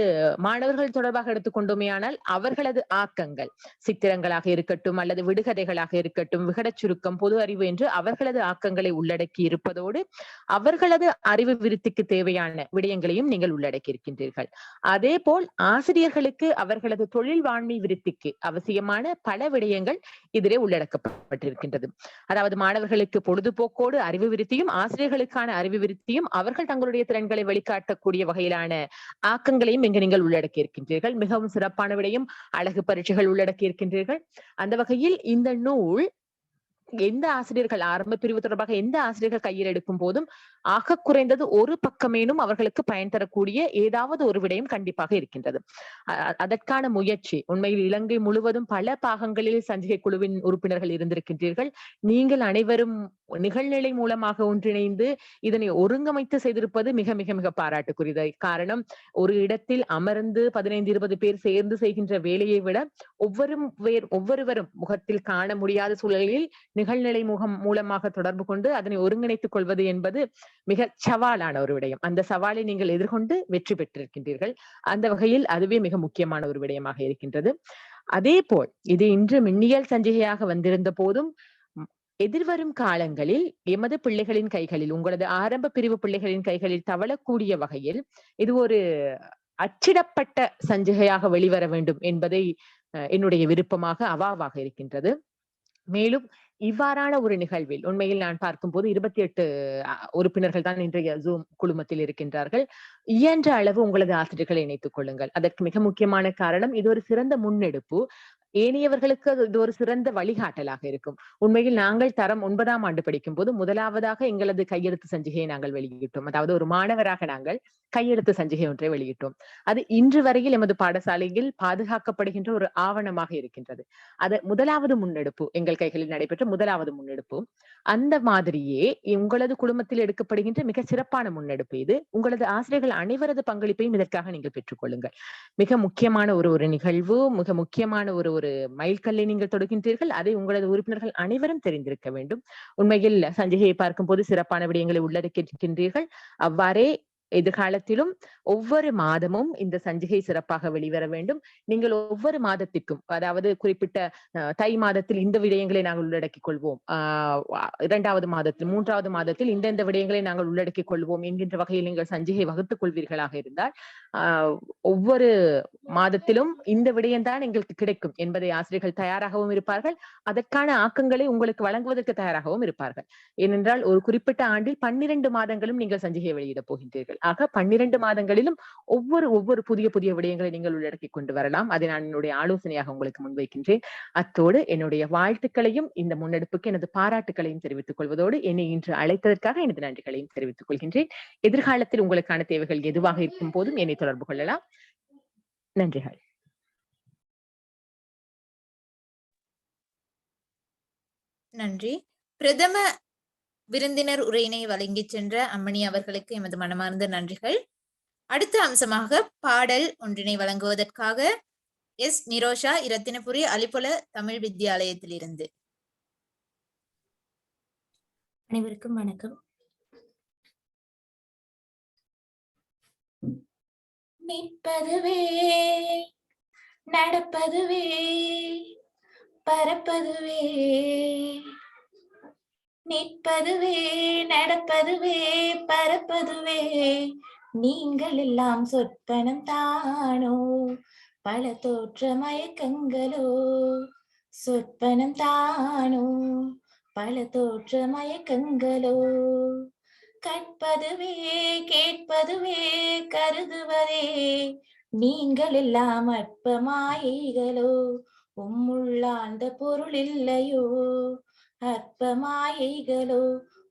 மாணவர்கள் தொடர்பாக எடுத்துக்கொண்டோமே ஆனால் அவர்களது ஆக்கங்கள், சித்திரங்களாக இருக்கட்டும் அல்லது விடுகதைகளாக இருக்கட்டும், விகடச் சுருக்கம், பொது அறிவு என்று அவர்களது ஆக்கங்களை உள்ளடக்கி இருப்பதோடு அவர்களது அறிவு விருத்திக்கு தேவையான விடயங்களையும் நீங்கள் உள்ளடக்கி இருக்கின்றீர்கள். அதே போல் ஆசிரியர்களுக்கு அவர்களது தொழில் வாழ்மை விருத்திக்கு அவசியமான பல விடயங்கள் இதிலே உள்ளடக்கப்பட்டிருக்கின்றது. அதாவது மாணவர்களுக்கு பொழுதுபோக்கோடு அறிவு விருத்தியும் ஆசிரியர்களுக்கான அறிவு விருத்தியும் அவர்கள் தங்களுடைய திறன்களை வெளிக்காட்டக்கூடிய வகையிலான ஆக்கங்களையும் இங்கு நீங்கள் உள்ளடக்கி இருக்கின்றீர்கள். மிகவும் சிறப்பான விடையும் அழகு பரீட்சைகள் உள்ளடக்கி இருக்கின்றீர்கள். அந்த வகையில் இந்த நூல் எந்த ஆசிரியர்கள் ஆரம்ப பிரிவு தொடர்பாக எந்த ஆசிரியர்கள் கையில் எடுக்கும் போதும் ஆக குறைந்தது ஒரு பக்கமேனும் அவர்களுக்கு பயன் தரக்கூடிய ஏதாவது ஒரு விடயம் கண்டிப்பாக இருக்கின்றது. அதற்கான முயற்சி உண்மையில் இலங்கை முழுவதும் பல பாகங்களில் சஞ்சிகை குழுவின் உறுப்பினர்கள் இருந்திருக்கின்றீர்கள். நீங்கள் அனைவரும் நிகழ்நிலை மூலமாக ஒன்றிணைந்து இதனை ஒருங்கமைத்து செய்திருப்பது மிக மிக மிக பாராட்டுக்குரியது. காரணம், ஒரு இடத்தில் அமர்ந்து 15-20 பேர் சேர்ந்து செய்கின்ற வேலையை விட ஒவ்வொருவரும் முகத்தில் காண முடியாத சூழலில் நிகழ்நிலை மூலமாக தொடர்பு கொண்டு அதனை ஒருங்கிணைத்துக் கொள்வது என்பது மிக சவாலான ஒரு விடயம். அந்த சவாலை நீங்கள் எதிர்கொண்டு வெற்றி பெற்றிருக்கின்றீர்கள். அந்த வகையில் அதுவே மிக முக்கியமான ஒரு விடயமாக இருக்கின்றது. அதே போல் இது இன்று மின்னியல் சஞ்சிகையாக வந்திருந்த போதும் எதிர்வரும் காலங்களில் எமது பிள்ளைகளின் கைகளில், உங்களது ஆரம்ப பிரிவு பிள்ளைகளின் கைகளில் தவழக்கூடிய வகையில் இது ஒரு அச்சிடப்பட்ட சஞ்சிகையாக வெளிவர வேண்டும் என்பதை என்னுடைய விருப்பமாக அவாவாக இருக்கின்றது. மேலும் இவ்வாறான ஒரு நிகழ்வில் உண்மையில் நான் பார்க்கும்போது 28 உறுப்பினர்கள் தான் இன்றைய ஜூம் குழுமத்தில் இருக்கின்றார்கள். இயன்ற அளவு உங்களது ஆசிரியர்களை இணைத்துக் கொள்ளுங்கள். அதற்கு மிக முக்கியமான காரணம், இது ஒரு சிறந்த முன்னெடுப்பு. ஏனையவர்களுக்கு இது ஒரு சிறந்த வழிகாட்டலாக இருக்கும். உண்மையில் நாங்கள் தரம் 9ஆம் ஆண்டு படிக்கும் போது முதலாவதாக எங்களது கையெழுத்து சஞ்சிகையை நாங்கள் வெளியிட்டோம். அதாவது ஒரு மாணவராக நாங்கள் கையெழுத்து சஞ்சிகை ஒன்றை வெளியிட்டோம். அது இன்று வரையில் எமது பாடசாலையில் பாதுகாக்கப்படுகின்ற ஒரு ஆவணமாக இருக்கின்றது. அது முதலாவது முன்னெடுப்பு, எங்கள் கைகளில் நடைபெற்ற முதலாவது முன்னெடுப்பு. அந்த மாதிரியே உங்களது குழுமத்தில் எடுக்கப்படுகின்ற மிக சிறப்பான முன்னெடுப்பு இது. உங்களது ஆசிரியர்கள் அனைவரது பங்களிப்பையும் இதற்காக நீங்கள் பெற்றுக்கொள்ளுங்கள். மிக முக்கியமான ஒரு நிகழ்வு, மிக முக்கியமான ஒரு மைல்கல்லை நீங்கள் தொடுகின்றீர்கள். அதை உங்களது உறுப்பினர்கள் அனைவரும் தெரிந்திருக்க வேண்டும். உண்மையில் சஞ்சிகையை பார்க்கும் போது சிறப்பான விடயங்களை உள்ளடக்கியிருக்கின்றீர்கள். அவ்வாறே எதிர்காலத்திலும் ஒவ்வொரு மாதமும் இந்த சஞ்சிகை சிறப்பாக வெளிவர வேண்டும். நீங்கள் ஒவ்வொரு மாதத்திற்கும், அதாவது குறிப்பிட்ட தை மாதத்தில் இந்த விடயங்களை நாங்கள் உள்ளடக்கிக் கொள்வோம், 2வது மாதத்தில் 3வது மாதத்தில் இந்த விடயங்களை நாங்கள் உள்ளடக்கிக் கொள்வோம் என்கின்ற வகையில் நீங்கள் சஞ்சிகை வகுத்துக் கொள்வீர்களாக இருந்தால் ஒவ்வொரு மாதத்திலும் இந்த விடயம்தான் எங்களுக்கு கிடைக்கும் என்பதை ஆசிரியர்கள் தயாராகவும் இருப்பார்கள். அதற்கான ஆக்கங்களை உங்களுக்கு வழங்குவதற்கு தயாராகவும் இருப்பார்கள். ஏனென்றால் ஒரு குறிப்பிட்ட ஆண்டில் 12 மாதங்களும் நீங்கள் சஞ்சிகையை வெளியிடப் போகின்றீர்கள். ஆக 12 மாதங்களிலும் ஒவ்வொரு புதிய விடயங்களை நீங்கள் உள்ளடக்கி கொண்டு வரலாம். அதை நான் என்னுடைய ஆலோசனையாக உங்களுக்கு முன்வைக்கின்றேன். அத்தோடு என்னுடைய வாழ்த்துக்களையும் இந்த முன்னெடுப்புக்கு எனது பாராட்டுகளையும் தெரிவித்துக் கொள்வதோடு என்னை இன்று அழைத்ததற்காக எனது நன்றிகளையும் தெரிவித்துக் கொள்கின்றேன். எதிர்காலத்தில் உங்களுக்கான தேவைகள் எதுவாக இருக்கும் போதும் என்னை தொடர்பு கொள்ளலாம். நன்றிகள். நன்றி. பிரதம விருந்தினர் உரையினை வழங்கிச் சென்ற அம்மணி அவர்களுக்கு எமது மனமார்ந்த நன்றிகள். அடுத்த அம்சமாக பாடல் ஒன்றினை வழங்குவதற்காக எஸ் நிரோஷா, இரத்தினபுரி அலிபொல தமிழ் வித்தியாலயத்திலிருந்து. அனைவருக்கும் வணக்கம். நிற்பதுவே நடப்பதுவே பறப்பதுவே, நிற்பதுவே நடப்பதுவே பறப்பதுவே, நீங்கள் எல்லாம் சொற்பனம் தானோ, பல தோற்ற மயக்கங்களோ, சொற்பனம் தானோ பல தோற்ற மயக்கங்களோ, கற்பதுவே கேட்பதுவே கருதுவதே, நீங்கள் எல்லாம் அற்ப மாயைகளோ, உம்முள்ளாழ்ந்த பொருள் இல்லையோ, அற்ப மாயைகளோ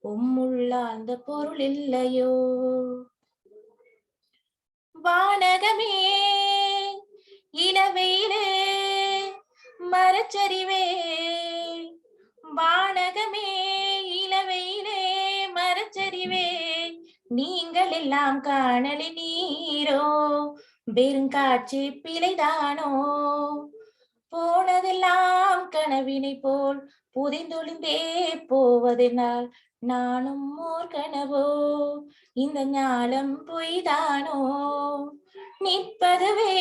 உம்முள்ளாழ்ந்த பொருள் இல்லையோ. வானகமே இளவெயிலே மரச்சரிவே, வானகமே இளவெயிலே மரச்சரிவே, நீங்கள் எல்லாம் காணலி நீரோ, பெருங்காட்சி பிழைதானோ, போனதெல்லாம் கனவினை போல் புதைந்தொழிந்தே போவதனால், நானும் ஓர் கனவோ, இந்த ஞாலம் பொய்தானோ, நிற்பதுவே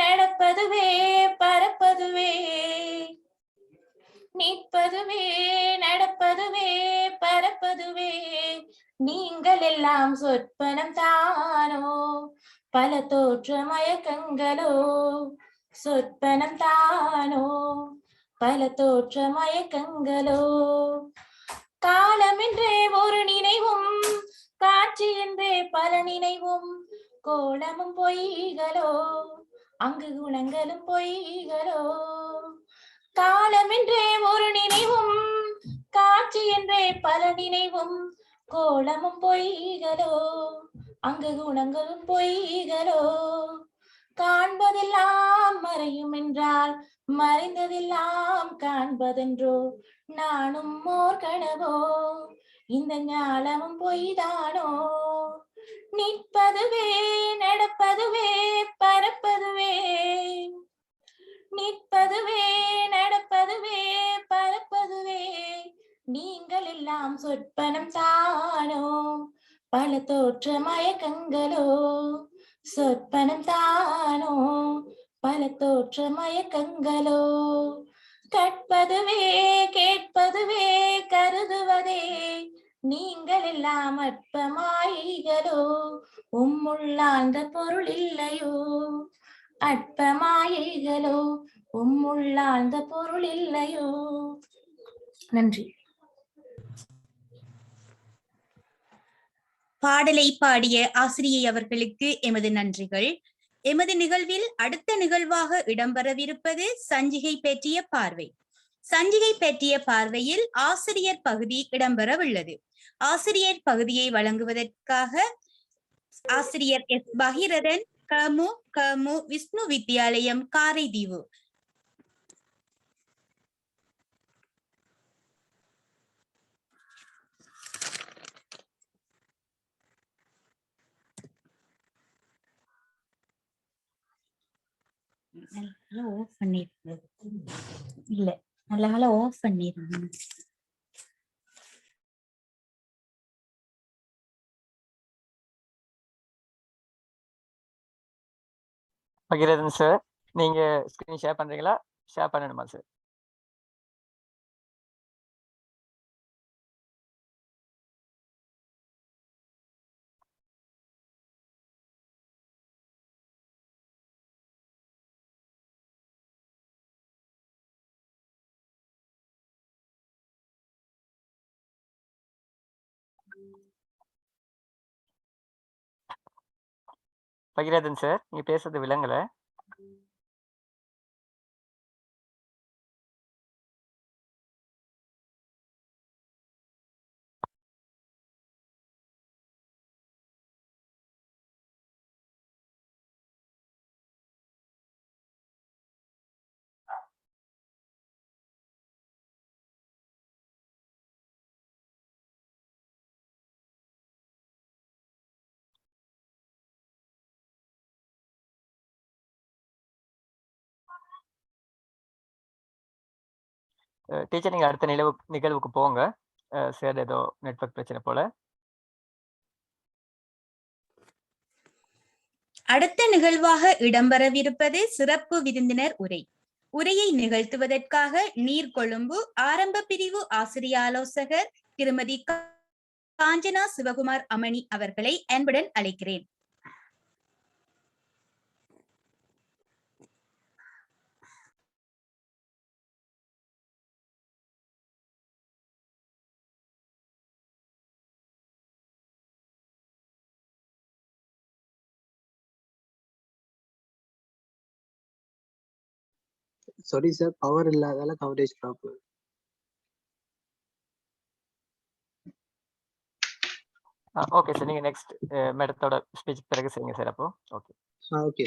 நடப்பதுவே பறப்பதுவே, நிற்பதுவே நடப்பதுவே பறப்பதுவே, நீங்கள் எல்லாம் சொற்பனம் தானோ, பல தோற்ற மயக்கங்களோ, சொற்பனம் தானோ பல தோற்ற மயக்கங்களோ, காலமென்றே ஒரு நினைவும் காட்சி என்றே பல நினைவும், கோலமும் பொய்களோ அங்கு குணங்களும் பொய்களோ, காலமென்றே ஒரு நினைவும் காட்சி என்றே பல நினைவும், கோலமும் பொய்களோ அங்கு குணங்களும் பொய்களோ, காண்பதெல்லாம் மறையும் என்றால் மறைந்ததெல்லாம் காண்பதென்றோ, நானும் ஓர் கனவோ, இந்த ஞாலமும் பொய்தானோ, நிற்பதுவே நடப்பதுவே பறப்பதுவே, நிற்பதுவே நடப்பதுவே பறப்பதுவே, நீங்கள் எல்லாம் சொற்பனம் தானோ, பல தோற்ற மயக்கங்களோ, சொற்பனம் தானோ பல தோற்ற மயக்கங்களோ, கற்பதுவே கேட்பதுவே கருதுவதே, நீங்கள் எல்லாம் அற்ப மாயைகளோ, உம்முள்ளாழ்ந்த பொருள் இல்லையோ, அற்ப மாயைகளோ உம்முள்ளாழ்ந்த பொருள் இல்லையோ. நன்றி. பாடலை பாடிய ஆசிரியை அவர்களுக்கு எமது நன்றிகள். எமது நிகழ்வில் அடுத்த நிகழ்வாக இடம்பெறவிருப்பது சஞ்சிகை பற்றிய பார்வை. சஞ்சிகை பற்றிய பார்வையில் ஆசிரியர் பகுதி இடம்பெறவுள்ளது. ஆசிரியர் பகுதியை வழங்குவதற்காக ஆசிரியர் எஸ் பகீரதன், கமு விஷ்ணு வித்யாலயம், காரைதீவு. நல்லா ஆஃப் பண்ணிருங்க. இல்ல நல்லா ஆஃப் பண்ணிருங்க. பகீரதன் சார், நீங்க ஸ்கிரீன் ஷேர் பண்றீங்களா? ஷேர் பண்ணணுமா சார்? பகீரதன் சார், நீங்க பேசுறது விளங்கல. டீச்சர் நீங்க அடுத்த நிகழ்வுக்கு போங்க. சார் ஏதோ நெட்வொர்க் பிரச்சனை போல. அடுத்த நிகழ்வாக இடம்பெறவிருப்பது சிறப்பு விருந்தினர் உரை. உரையை நிகழ்த்துவதற்காக நீர்கொழும்பு ஆரம்ப பிரிவு ஆசிரிய ஆலோசகர் திருமதி காஞ்சனா சிவகுமார் அமணி அவர்களை அன்புடன் அழைக்கிறேன். சாரி சார், பவர் இல்லாதால கவரேஜ் ப்ராப்ளம். ஓகே சார், நீங்க நெக்ஸ்ட் மேடத்தோட ஸ்பீச் பிறகு செய்யுங்க சார். அப்போ okay. Okay.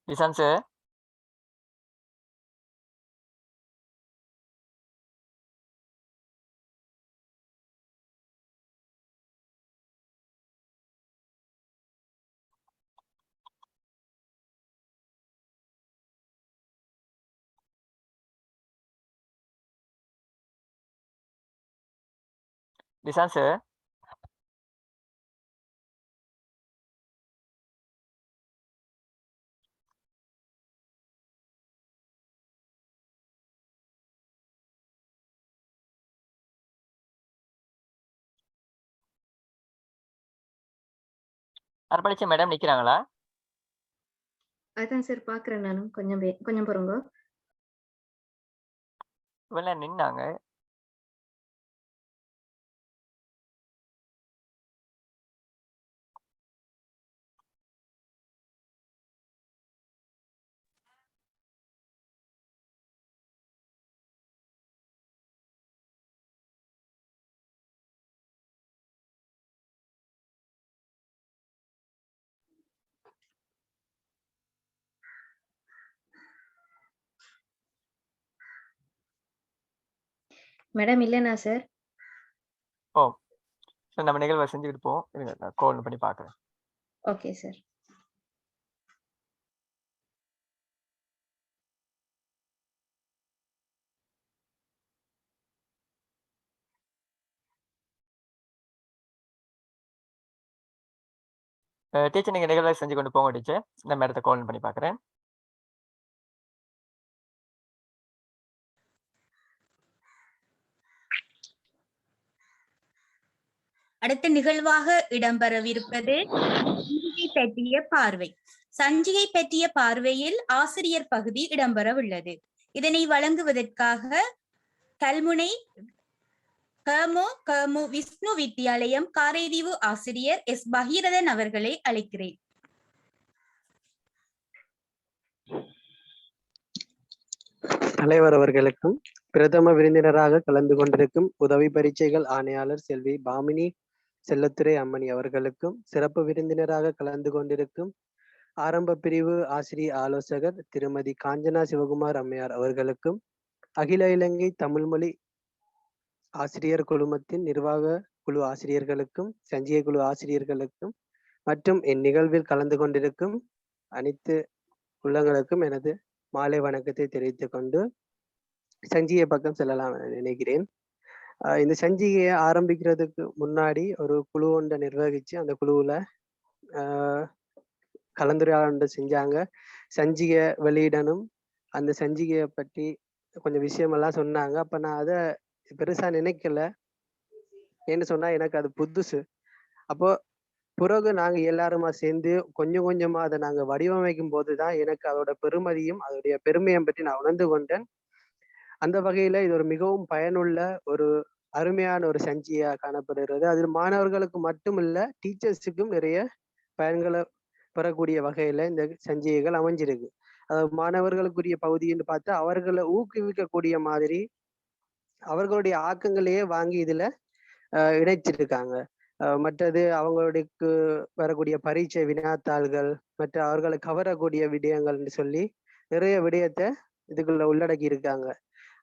Nisan sir. Nisan sir. அர்ப்பணிச்ச மேடம் நிக்கிறாங்களா? அதான் சார் பாக்குறேன் நானும். கொஞ்சம் பொறுங்க. இவெல்லாம் நின்னாங்க. மேடம் இல்லைனா சார்? ஓ சார், நம்ம நிகழ்வை செஞ்சுக்கிட்டு போவோம். இருங்க, நான் கால் பண்ணி பார்க்குறேன். Okay sir. டீச்சர் நீங்க நிகழ்வை செஞ்சு கொண்டு போங்க டீச்சர். நம்ம இடத்த கால் பண்ணி பார்க்குறேன். அடுத்த நிகழ்வாக இடம்பெறவிருப்பது சஞ்சிகை பற்றிய பார்வை. சஞ்சிகை பற்றிய பார்வையில் ஆசிரியர் பகுதி இடம்பெறவுள்ளது. இதனை வழங்குவதற்காக கல்முனை கமு விஷ்ணு வித்தியாலயம் காரைதீவு ஆசிரியர் எஸ் பகீரதன் அவர்களை அழைக்கிறேன். தலைவர் அவர்களுக்கும் பிரதம விருந்தினராக கலந்து கொண்டிருக்கும் உதவி பரீட்சைகள் ஆணையாளர் செல்வி பாமினி செல்லத்துறை அம்மணி அவர்களுக்கும், சிறப்பு விருந்தினராக கலந்து கொண்டிருக்கும் ஆரம்ப பிரிவு ஆசிரிய ஆலோசகர் திருமதி காஞ்சனா சிவகுமார் அம்மையார் அவர்களுக்கும், அகில இலங்கை தமிழ் மொழி ஆசிரியர் குழுமத்தின் நிர்வாக குழு ஆசிரியர்களுக்கும், சஞ்சிகை குழு ஆசிரியர்களுக்கும் மற்றும் இந்நிகழ்வில் கலந்து கொண்டிருக்கும் அனைத்து உள்ளங்களுக்கும் எனது மாலை வணக்கத்தை தெரிவித்துக் கொண்டு சஞ்சிகை பக்கம் செல்லலாம் என நினைக்கிறேன். இந்த சஞ்சிகையை ஆரம்பிக்கிறதுக்கு முன்னாடி ஒரு குழு ஒன்றை நிர்வகிச்சு அந்த குழுவுல கலந்துரையாடல் செஞ்சாங்க. சஞ்சிகை வெளியிடணும், அந்த சஞ்சிகையை பற்றி கொஞ்சம் விஷயமெல்லாம் சொன்னாங்க. அப்ப நான் அதை பெருசா நினைக்கல. ஏன்னு சொன்னா எனக்கு அது புதுசு. அப்போ பிறகு நாங்க எல்லாருமா சேர்ந்து கொஞ்சம் கொஞ்சமா அதை நாங்க வடிவமைக்கும் போதுதான் எனக்கு அதோட பெருமதியும் அதோடைய பெருமையும் பற்றி நான் உணர்ந்து கொண்டேன். அந்த வகையில இது ஒரு மிகவும் பயனுள்ள ஒரு அருமையான ஒரு சஞ்சிகையா காணப்படுகிறது. அதில் மாணவர்களுக்கு மட்டுமில்ல, டீச்சர்ஸுக்கும் நிறைய பயன்களை பெறக்கூடிய வகையில இந்த சஞ்சிகைகள் அமைஞ்சிருக்கு. அதாவது மாணவர்களுக்குரிய பகுதின்னு பார்த்தா அவர்களை ஊக்குவிக்கக்கூடிய மாதிரி அவர்களுடைய ஆக்கங்களையே வாங்கி இதுல இணைச்சிருக்காங்க. மற்றது அவங்களுக்கு வரக்கூடிய பரீட்சை வினாத்தாள்கள், மற்ற அவர்களை கவரக்கூடிய விடயங்கள்னு சொல்லி நிறைய விடயத்தை இதுக்குள்ள உள்ளடக்கி இருக்காங்க.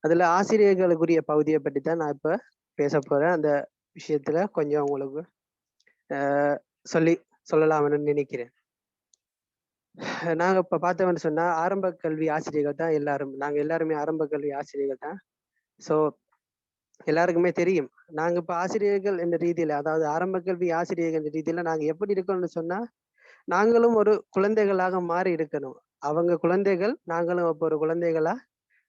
அதுல ஆசிரியர்களுக்குரிய பகுதியை பற்றி தான் நான் இப்ப பேச போறேன். அந்த விஷயத்துல கொஞ்சம் உங்களுக்கு சொல்லலாம்னு நினைக்கிறேன். நாங்க இப்ப பார்த்தோம்னு சொன்னா ஆரம்ப கல்வி ஆசிரியர்கள் தான் எல்லாரும். நாங்க எல்லாருமே ஆரம்ப கல்வி ஆசிரியர்கள் தான். ஸோ எல்லாருக்குமே தெரியும். நாங்க இப்ப ஆசிரியர்கள் என்ற ரீதியில, அதாவது ஆரம்ப கல்வி ஆசிரியர்கள் என்ற ரீதியில நாங்க எப்படி இருக்கணும்னு சொன்னா, நாங்களும் ஒரு குழந்தைகளாக மாறி இருக்கணும். அவங்க குழந்தைகள், நாங்களும் அப்போ ஒரு குழந்தைகளா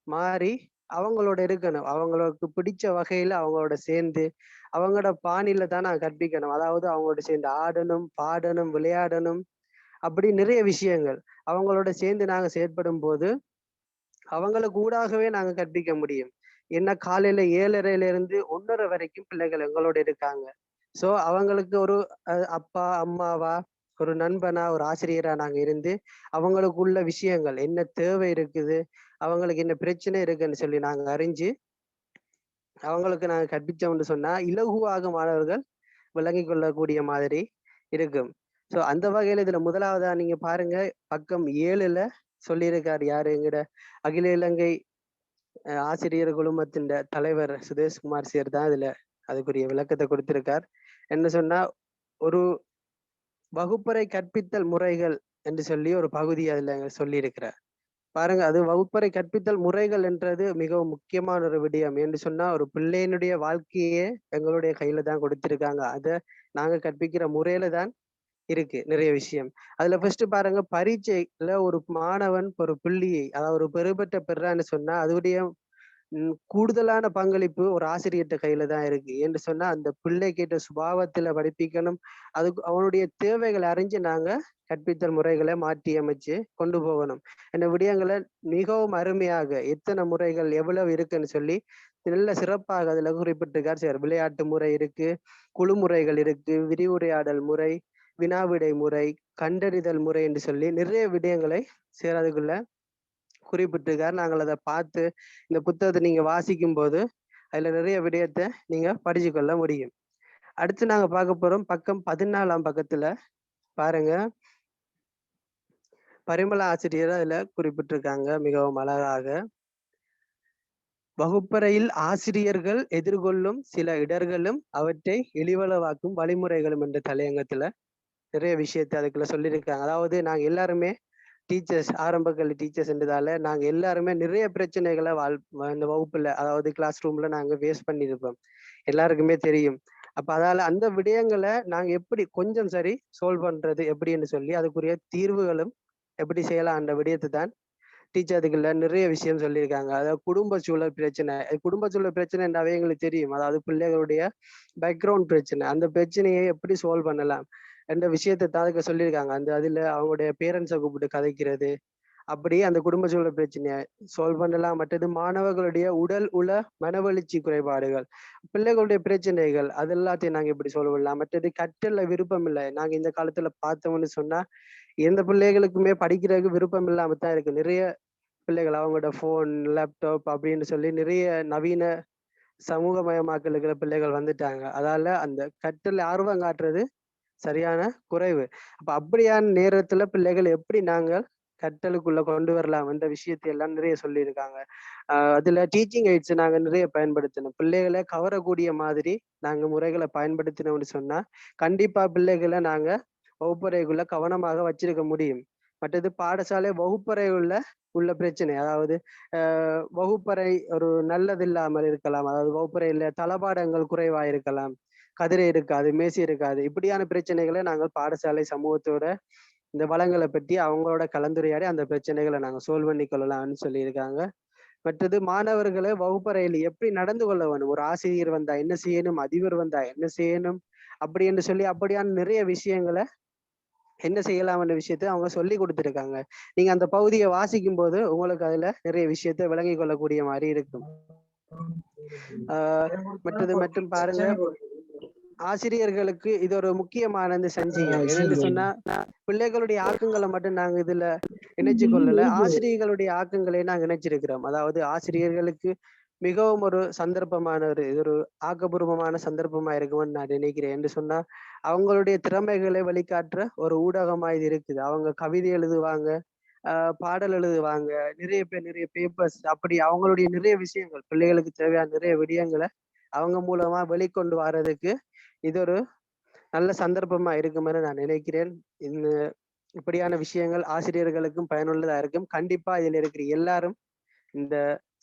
மாறி அவங்களோட இருக்கணும். அவங்களுக்கு பிடிச்ச வகையில அவங்களோட சேர்ந்து அவங்களோட பாணியில தான் நான் கற்பிக்கணும். அதாவது அவங்களோட சேர்ந்து ஆடணும், பாடணும், விளையாடணும், அப்படி நிறைய விஷயங்கள் அவங்களோட சேர்ந்து நாங்க செயற்படும் போது அவங்களுக்கு ஊடாகவே நாங்க கற்பிக்க முடியும். என்ன காலையில 7:30 இருந்து 1:30 வரைக்கும் பிள்ளைகள் எங்களோட இருக்காங்க. ஸோ அவங்களுக்கு ஒரு அப்பா அம்மாவா, ஒரு நண்பனா, ஒரு ஆசிரியரா நாங்க இருந்து அவங்களுக்குள்ள விஷயங்கள் என்ன தேவை இருக்குது, அவங்களுக்கு என்ன பிரச்சனை இருக்குன்னு சொல்லி நாங்க அறிஞ்சு அவங்களுக்கு நாங்க கற்பிச்சோம்னு சொன்னா இலகுவாக மாணவர்கள் விளங்கி கொள்ளக்கூடிய மாதிரி இருக்கும். ஸோ அந்த வகையில இதுல முதலாவதா நீங்க பாருங்க, பக்கம் 7ல சொல்லியிருக்காரு யாரு, எங்கட அகில இலங்கை ஆசிரியர் குழுமத்தின் தலைவர் சுதேஷ்குமார் சார் தான் இதுல அதுக்குரிய விளக்கத்தை கொடுத்திருக்கார். என்ன சொன்னா, ஒரு வகுப்பறை கற்பித்தல் முறைகள் என்று சொல்லி ஒரு பகுதி அதுல சொல்லி இருக்கிறார். பாருங்க, அது வகுப்பறை கற்பித்தல் முறைகள் என்றது மிகவும் முக்கியமான ஒரு விடயம். என்று சொன்னா, ஒரு பிள்ளையினுடைய வாழ்க்கையே எங்களுடைய கையில தான் கொடுத்திருக்காங்க. அதை நாங்க கற்பிக்கிற முறையில தான் இருக்கு நிறைய விஷயம். அதுல ஃபர்ஸ்ட் பாருங்க, பரீட்சையில ஒரு மாணவன் ஒரு புள்ளியை, அதாவது ஒரு பெறுபற்ற பெறான்னு சொன்னா அதோடைய கூடுதலான பங்களிப்பு ஒரு ஆசிரியர்கிட்ட கையில தான் இருக்கு. என்று சொன்னா அந்த பிள்ளை கேட்ட சுபாவத்துல படிப்பிக்கணும். அதுக்கு அவனுடைய தேவைகளை அறிஞ்சு நாங்க கற்பித்தல் முறைகளை மாற்றி அமைச்சு கொண்டு போகணும். இந்த விடயங்களை மிகவும் அருமையாக எத்தனை முறைகள் எவ்வளவு இருக்குன்னு சொல்லி நல்ல சிறப்பாக அதுல குறிப்பிட்டிருக்கார் சார். விளையாட்டு முறை இருக்கு, குழு முறைகள் இருக்கு, விரிவுரையாடல் முறை, வினாவிடை முறை, கண்டறிதல் முறை என்று சொல்லி நிறைய விடயங்களை சார் அதுக்குள்ள குறிப்பிட்டிருக்காரு. நாங்கள் அதை பார்த்து இந்த புத்தகத்தை நீங்க வாசிக்கும் போது அதுல நிறைய விடயத்தை நீங்க படிச்சு கொள்ள முடியும். அடுத்து நாங்க பார்க்க போறோம் பக்கம் 14ஆம் பக்கத்துல பாருங்க, பரிமள ஆசிரியர் அதுல குறிப்பிட்டிருக்காங்க மிகவும் அழகாக. வகுப்பறையில் ஆசிரியர்கள் எதிர்கொள்ளும் சில இடர்களும் அவற்றை எளிவளவாக்கும் வழிமுறைகளும் என்ற தலையங்கத்துல நிறைய விஷயத்தை அதுக்குள்ள சொல்லியிருக்காங்க. அதாவது நாங்க எல்லாருமே டீச்சர்ஸ், ஆரம்ப கல்வி டீச்சர்ஸ் என்றதால நாங்க எல்லாருமே நிறைய பிரச்சனைகளை இந்த வகுப்புல, அதாவது கிளாஸ் ரூம்ல நாங்க ஃபேஸ் பண்ணியிருப்போம், எல்லாருக்குமே தெரியும். அப்ப அதால அந்த விடயங்களை நாங்க எப்படி கொஞ்சம் சரி சால்வ் பண்றது எப்படின்னு சொல்லி அதுக்குரிய தீர்வுகளும் எப்படி செய்யலாம் அந்த விடயத்தை தான் டீச்சர் அதுக்குள்ள நிறைய விஷயம் சொல்லியிருக்காங்க. அதாவது குடும்ப சூழல் பிரச்சனை, குடும்ப சூழல் பிரச்சனை என்றாவே எங்களுக்கு தெரியும். அதாவது பிள்ளைகளுடைய பேக்ரவுண்ட் பிரச்சனை, அந்த பிரச்சனையை எப்படி சால்வ் பண்ணலாம் என்ற விஷயத்தை தான் அதுக்கு சொல்லியிருக்காங்க. அந்த அதுல அவங்களுடைய பேரண்ட்ஸை கூப்பிட்டு கதைக்கிறது, அப்படியே அந்த குடும்ப சூழல் பிரச்சனையை சால்வ் பண்ணலாம். மற்றது மாணவர்களுடைய உடல் உள மனவளர்ச்சி குறைபாடுகள், பிள்ளைகளுடைய பிரச்சனைகள், அது எல்லாத்தையும் நாங்க எப்படி சால்வ் பண்ணலாம். மற்றது கற்றல்ல விருப்பம் இல்லை. நாங்க இந்த காலத்துல பார்த்தோம்னு சொன்னா எந்த பிள்ளைகளுக்குமே படிக்கிறதுக்கு விருப்பம் இல்லாம தான் இருக்கு. நிறைய பிள்ளைகள் அவங்களோட போன், லேப்டாப் அப்படின்னு சொல்லி நிறைய நவீன சமூகமயமாக்கல் இருக்கிற பிள்ளைகள் வந்துட்டாங்க. அதால அந்த கற்றல் ஆர்வம் காட்டுறது சரியான குறைவு. அப்ப அப்படியான நேரத்துல பிள்ளைகள் எப்படி நாங்கள் கற்றலுக்குள்ள கொண்டு வரலாம் என்ற விஷயத்தை எல்லாம் நிறைய சொல்லியிருக்காங்க. அதுல டீச்சிங் எய்ட்ஸ் நாங்க நிறைய பயன்படுத்தணும். பிள்ளைகளை கவரக்கூடிய மாதிரி நாங்க முறைகளை பயன்படுத்தினோம்னு சொன்னா கண்டிப்பா பிள்ளைகளை நாங்க வகுப்பறைக்குள்ள கவனமாக வச்சிருக்க முடியும். மற்றது பாடசாலை வகுப்பறை உள்ள பிரச்சனை, அதாவது வகுப்பறை ஒரு நல்லது இல்லாமல் இருக்கலாம். அதாவது வகுப்பறையில தளபாடங்கள் குறைவா இருக்கலாம், கதிரை இருக்காது, மேசி இருக்காது. இப்படியான பிரச்சனைகளை நாங்கள் பாடசாலை சமூகத்தோட இந்த வளங்களை பற்றி அவங்களோட கலந்துரையாடி அந்த பிரச்சனைகளை நாங்க சால்வ் பண்ணி கொள்ளலாம்னு சொல்லியிருக்காங்க. மற்றது மாணவர்களை வகுப்பறையில் எப்படி நடந்து கொள்ள வேணும், ஒரு ஆசிரியர் வந்தா என்ன செய்யணும், அதிபர் வந்தா என்ன செய்யணும், அப்படி என்று சொல்லி அப்படியான நிறைய விஷயங்களை என்ன செய்யலாம்ன்ற விஷயத்த அவங்க சொல்லி கொடுத்துருக்காங்க. நீங்க அந்த பகுதியை வாசிக்கும் போது உங்களுக்கு அதுல நிறைய விஷயத்த விளங்கி கொள்ளக்கூடிய மாதிரி இருக்கும். மற்றது மற்றும் பாருங்க, ஆசிரியர்களுக்கு இது ஒரு முக்கியமான இந்த சஞ்சிகை. என்னன்னு சொன்னா பிள்ளைகளுடைய ஆக்கங்களை மட்டும் நாங்க இதுல இணைச்சு கொள்ளல, ஆசிரியர்களுடைய ஆக்கங்களை நாங்க இணைச்சிருக்கிறோம். அதாவது ஆசிரியர்களுக்கு மிகவும் ஒரு சந்தர்ப்பமான இது ஒரு ஆக்கப்பூர்வமான சந்தர்ப்பமா இருக்கும்னு நான் நினைக்கிறேன். என்று சொன்னா அவங்களுடைய திறமைகளை வெளிக்காட்டுற ஒரு ஊடகமா இது இருக்குது. அவங்க கவிதை எழுதுவாங்க, பாடல் எழுதுவாங்க, நிறைய பேப்பர்ஸ், அப்படி அவங்களுடைய நிறைய விஷயங்கள், பிள்ளைகளுக்கு தேவையான நிறைய விடயங்களை அவங்க மூலமா வெளிக்கொண்டு வர்றதுக்கு இது ஒரு நல்ல சந்தர்ப்பமா இருக்குமென்னு நான் நினைக்கிறேன். இந்த இப்படியான விஷயங்கள் ஆசிரியர்களுக்கும் பயனுள்ளதா இருக்கும். கண்டிப்பா இதுல இருக்கிற எல்லாரும் இந்த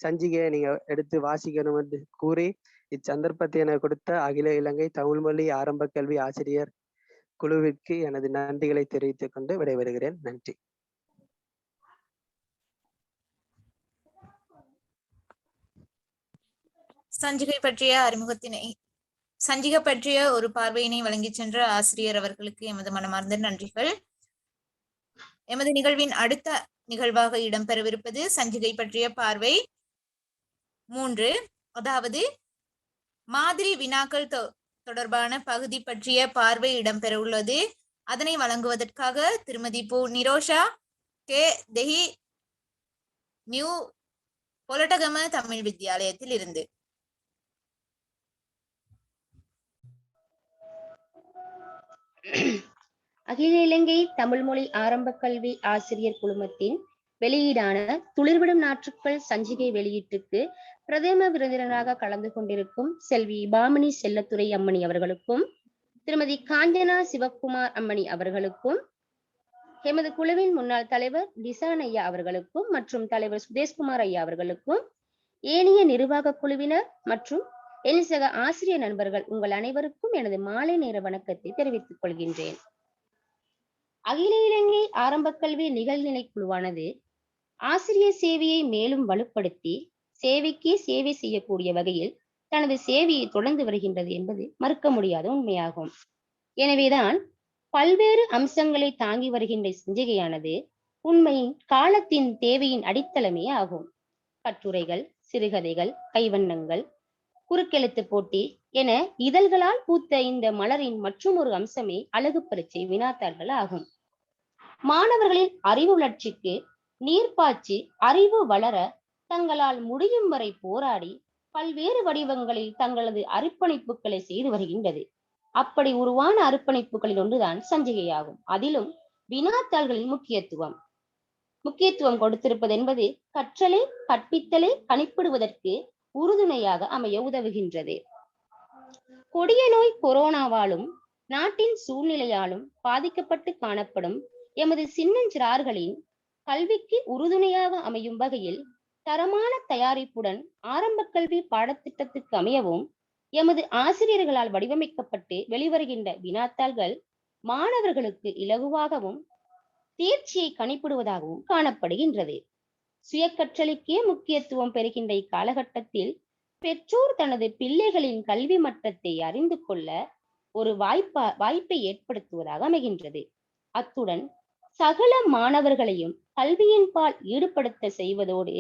சஞ்சிகையை நீங்க எடுத்து வாசிக்கணும் என்று கூறி இச்சந்தர்ப்பத்தை எனக்கு கொடுத்த அகில இலங்கை தமிழ் மொழி ஆரம்ப கல்வி ஆசிரியர் குழுவிற்கு எனது நன்றிகளை தெரிவித்துக் கொண்டு விடைபெறுகிறேன். நன்றி. சஞ்சிகை பற்றிய ஒரு பார்வையினை வழங்கி சென்ற ஆசிரியர் அவர்களுக்கு எமது மனமார்ந்த நன்றிகள். எமது நிகழ்வின் அடுத்த நிகழ்வாக இடம்பெறவிருப்பது சஞ்சிகை பற்றிய பார்வை 3, அதாவது மாதிரி வினாக்கள் தொடர்பான பகுதி பற்றிய பார்வை இடம்பெற உள்ளது. அதனை வழங்குவதற்காக திருமதி பூ நிரோஷா கே தெஹி நியூ பொலட்டகம தமிழ் வித்தியாலயத்தில் இருந்து. அகில இலங்கை தமிழ் மொழி ஆரம்ப கல்வி ஆசிரியர் குழுமத்தின் வெளியீடான துளிர்விடும் நாற்றுக்கள் சஞ்சிகை வெளியீட்டுக்கு பிரதம விருந்தினராக கலந்து கொண்டிருக்கும் செல்வி பாமினி செல்லத்துறை அம்மணி அவர்களுக்கும், திருமதி காஞ்சனா சிவகுமார் அம்மணி அவர்களுக்கும், எமது குழுவின் முன்னாள் தலைவர் டிசான் ஐயா அவர்களுக்கும் மற்றும் தலைவர் சுதேஷ்குமார் ஐயா அவர்களுக்கும், ஏனைய நிர்வாக குழுவினர் மற்றும் என் சக ஆசிரியர் நண்பர்கள் உங்கள் அனைவருக்கும் எனது மாலை நேர வணக்கத்தை தெரிவித்துக் கொள்கின்றேன். அகில இலங்கை ஆரம்ப கல்வி நிகழ்நிலை குழுவானது ஆசிரியர் சேவையை மேலும் வலுப்படுத்தி சேவைக்கே சேவை செய்யக்கூடிய வகையில் தனது சேவையை தொடர்ந்து வருகின்றது என்பது மறுக்க முடியாத உண்மையாகும். எனவேதான் பல்வேறு அம்சங்களை தாங்கி வருகின்ற சஞ்சிகையானது உண்மையின் காலத்தின் தேவையின் அடித்தளமே ஆகும். கட்டுரைகள், சிறுகதைகள், கைவண்ணங்கள், குறுக்கெழுத்து போட்டி என இதழ்களால் பூத்த இந்த மலரின் மற்றும் ஒரு அம்சமே அழகு பரீட்சை வினாத்தாள்கள் ஆகும். மாணவர்களின் அறிவு வளர்ச்சிக்கு நீர்ப்பாய்ச்சி அறிவு வளர தங்களால் முடியும் வரை போராடி பல்வேறு வடிவங்களில் தங்களது அர்ப்பணிப்புகளை செய்து வருகின்றது. அப்படி உருவான அர்ப்பணிப்புகளில் ஒன்றுதான் சஞ்சிகையாகும். அதிலும் வினாத்தாள்களின் முக்கியத்துவம் கொடுத்திருப்பது என்பது கற்றலை கற்பித்தலை கணிப்பிடுவதற்கு உறுதுணையாக அமைய உதவுகின்றது. கொடிய நோய் கொரோனாவாலும் நாட்டின் சூழ்நிலையாலும் பாதிக்கப்பட்டு காணப்படும் எமது சின்னஞ்சிறார்களின் கல்விக்கு உறுதுணையாக அமையும் வகையில் தரமான தயாரிப்புடன் ஆரம்ப கல்வி பாடத்திட்டத்துக்கு அமையவும் எமது ஆசிரியர்களால் வடிவமைக்கப்பட்டு வெளிவருகின்ற வினாத்தாள்கள் மாணவர்களுக்கு இலகுவாகவும் தேர்ச்சியை கணிப்பிடுவதாகவும் காணப்படுகின்றது. சுய கற்றலுக்கே முக்கியத்துவம் பெறுகின்ற இக்காலகட்டத்தில் பெற்றோர் தனது பிள்ளைகளின் கல்வி மட்டத்தை அறிந்து கொள்ள ஒரு வாய்ப்பை ஏற்படுத்துவதாக அமைகின்றது. அத்துடன் சகல மாணவர்களையும் கல்வியின் பால் ஈடுபடுத்த செய்வதோடு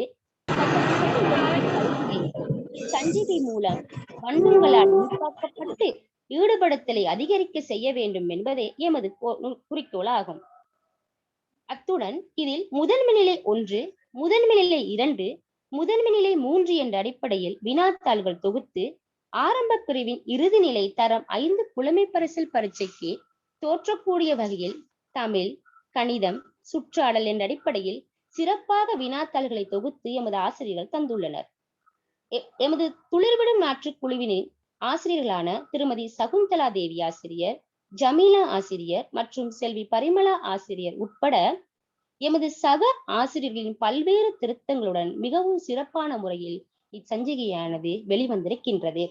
சஞ்சிகை மூலம் வண்ணங்களால் உருவாக்கப்பட்டு ஈடுபடுத்தலை அதிகரிக்க செய்ய வேண்டும் என்பதே எமது குறிக்கோளாகும். அத்துடன் இதில் முதன்மை நிலை 1, முதன்மை நிலை 2, முதன்மை நிலை 3 என்ற அடிப்படையில் வினாத்தாள்கள் தொகுத்து ஆரம்ப பிரிவின் இறுதி நிலை தரம் 5 புலமை பரிசில் பரீட்சைக்கு தோற்றக்கூடிய வகையில் தமிழ், கணிதம், சுற்றாடல் என்ற அடிப்படையில் சிறப்பாக வினாத்தாள்களை தொகுத்து எமது ஆசிரியர்கள் தந்துள்ளனர். எமது துளிர்விடும் நாற்று குழுவினின் ஆசிரியர்களான திருமதி சகுந்தலா தேவி ஆசிரியர், ஜமீலா ஆசிரியர் மற்றும் செல்வி பரிமளா ஆசிரியர் உட்பட எமது சக ஆசிரியர்களின் பல்வேறு திருத்தங்களுடன் மிகவும் சிறப்பான முறையில் இச்சஞ்சிகையானது வெளிவந்திருக்கின்றது.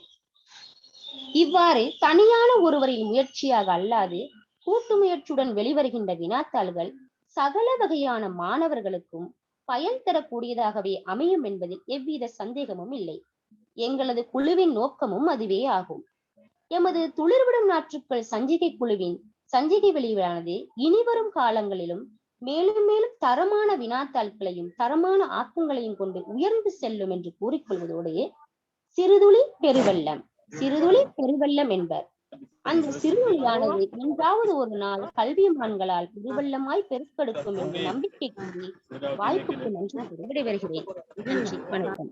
இவ்வாறு தனியான ஒருவரின் முயற்சியாக அல்லாது கூட்டு முயற்சியுடன் வெளிவருகின்ற வினாத்தாள்கள் சகல வகையான மாணவர்களுக்கும் பயன் தரக்கூடியதாகவே அமையும் என்பதில் எவ்வித சந்தேகமும் இல்லை. எங்களது குழுவின் நோக்கமும் அதுவே ஆகும். எமது துளிர்விடும் நாற்றுக்கள் சஞ்சிகை குழுவின் சஞ்சிகை வெளியீடானது இனிவரும் காலங்களிலும் மேலும் மேலும் தரமான வினாத்தாள்களையும் தரமான ஆக்கங்களையும் கொண்டு உயர்ந்து செல்லும் என்று கூறிக்கொள்வதோடு சிறுதுளி பெருவெள்ளம் என்பர். அந்த சிறுதுளியானது என்றாவது ஒரு நாள் கல்விமான்களால் பெருவெள்ளமாய் பெருக்கெடுக்கும் என்ற நம்பிக்கை கூறி வாய்ப்புக்கு நன்றி விடைபெறுகிறேன். நன்றி, வணக்கம்.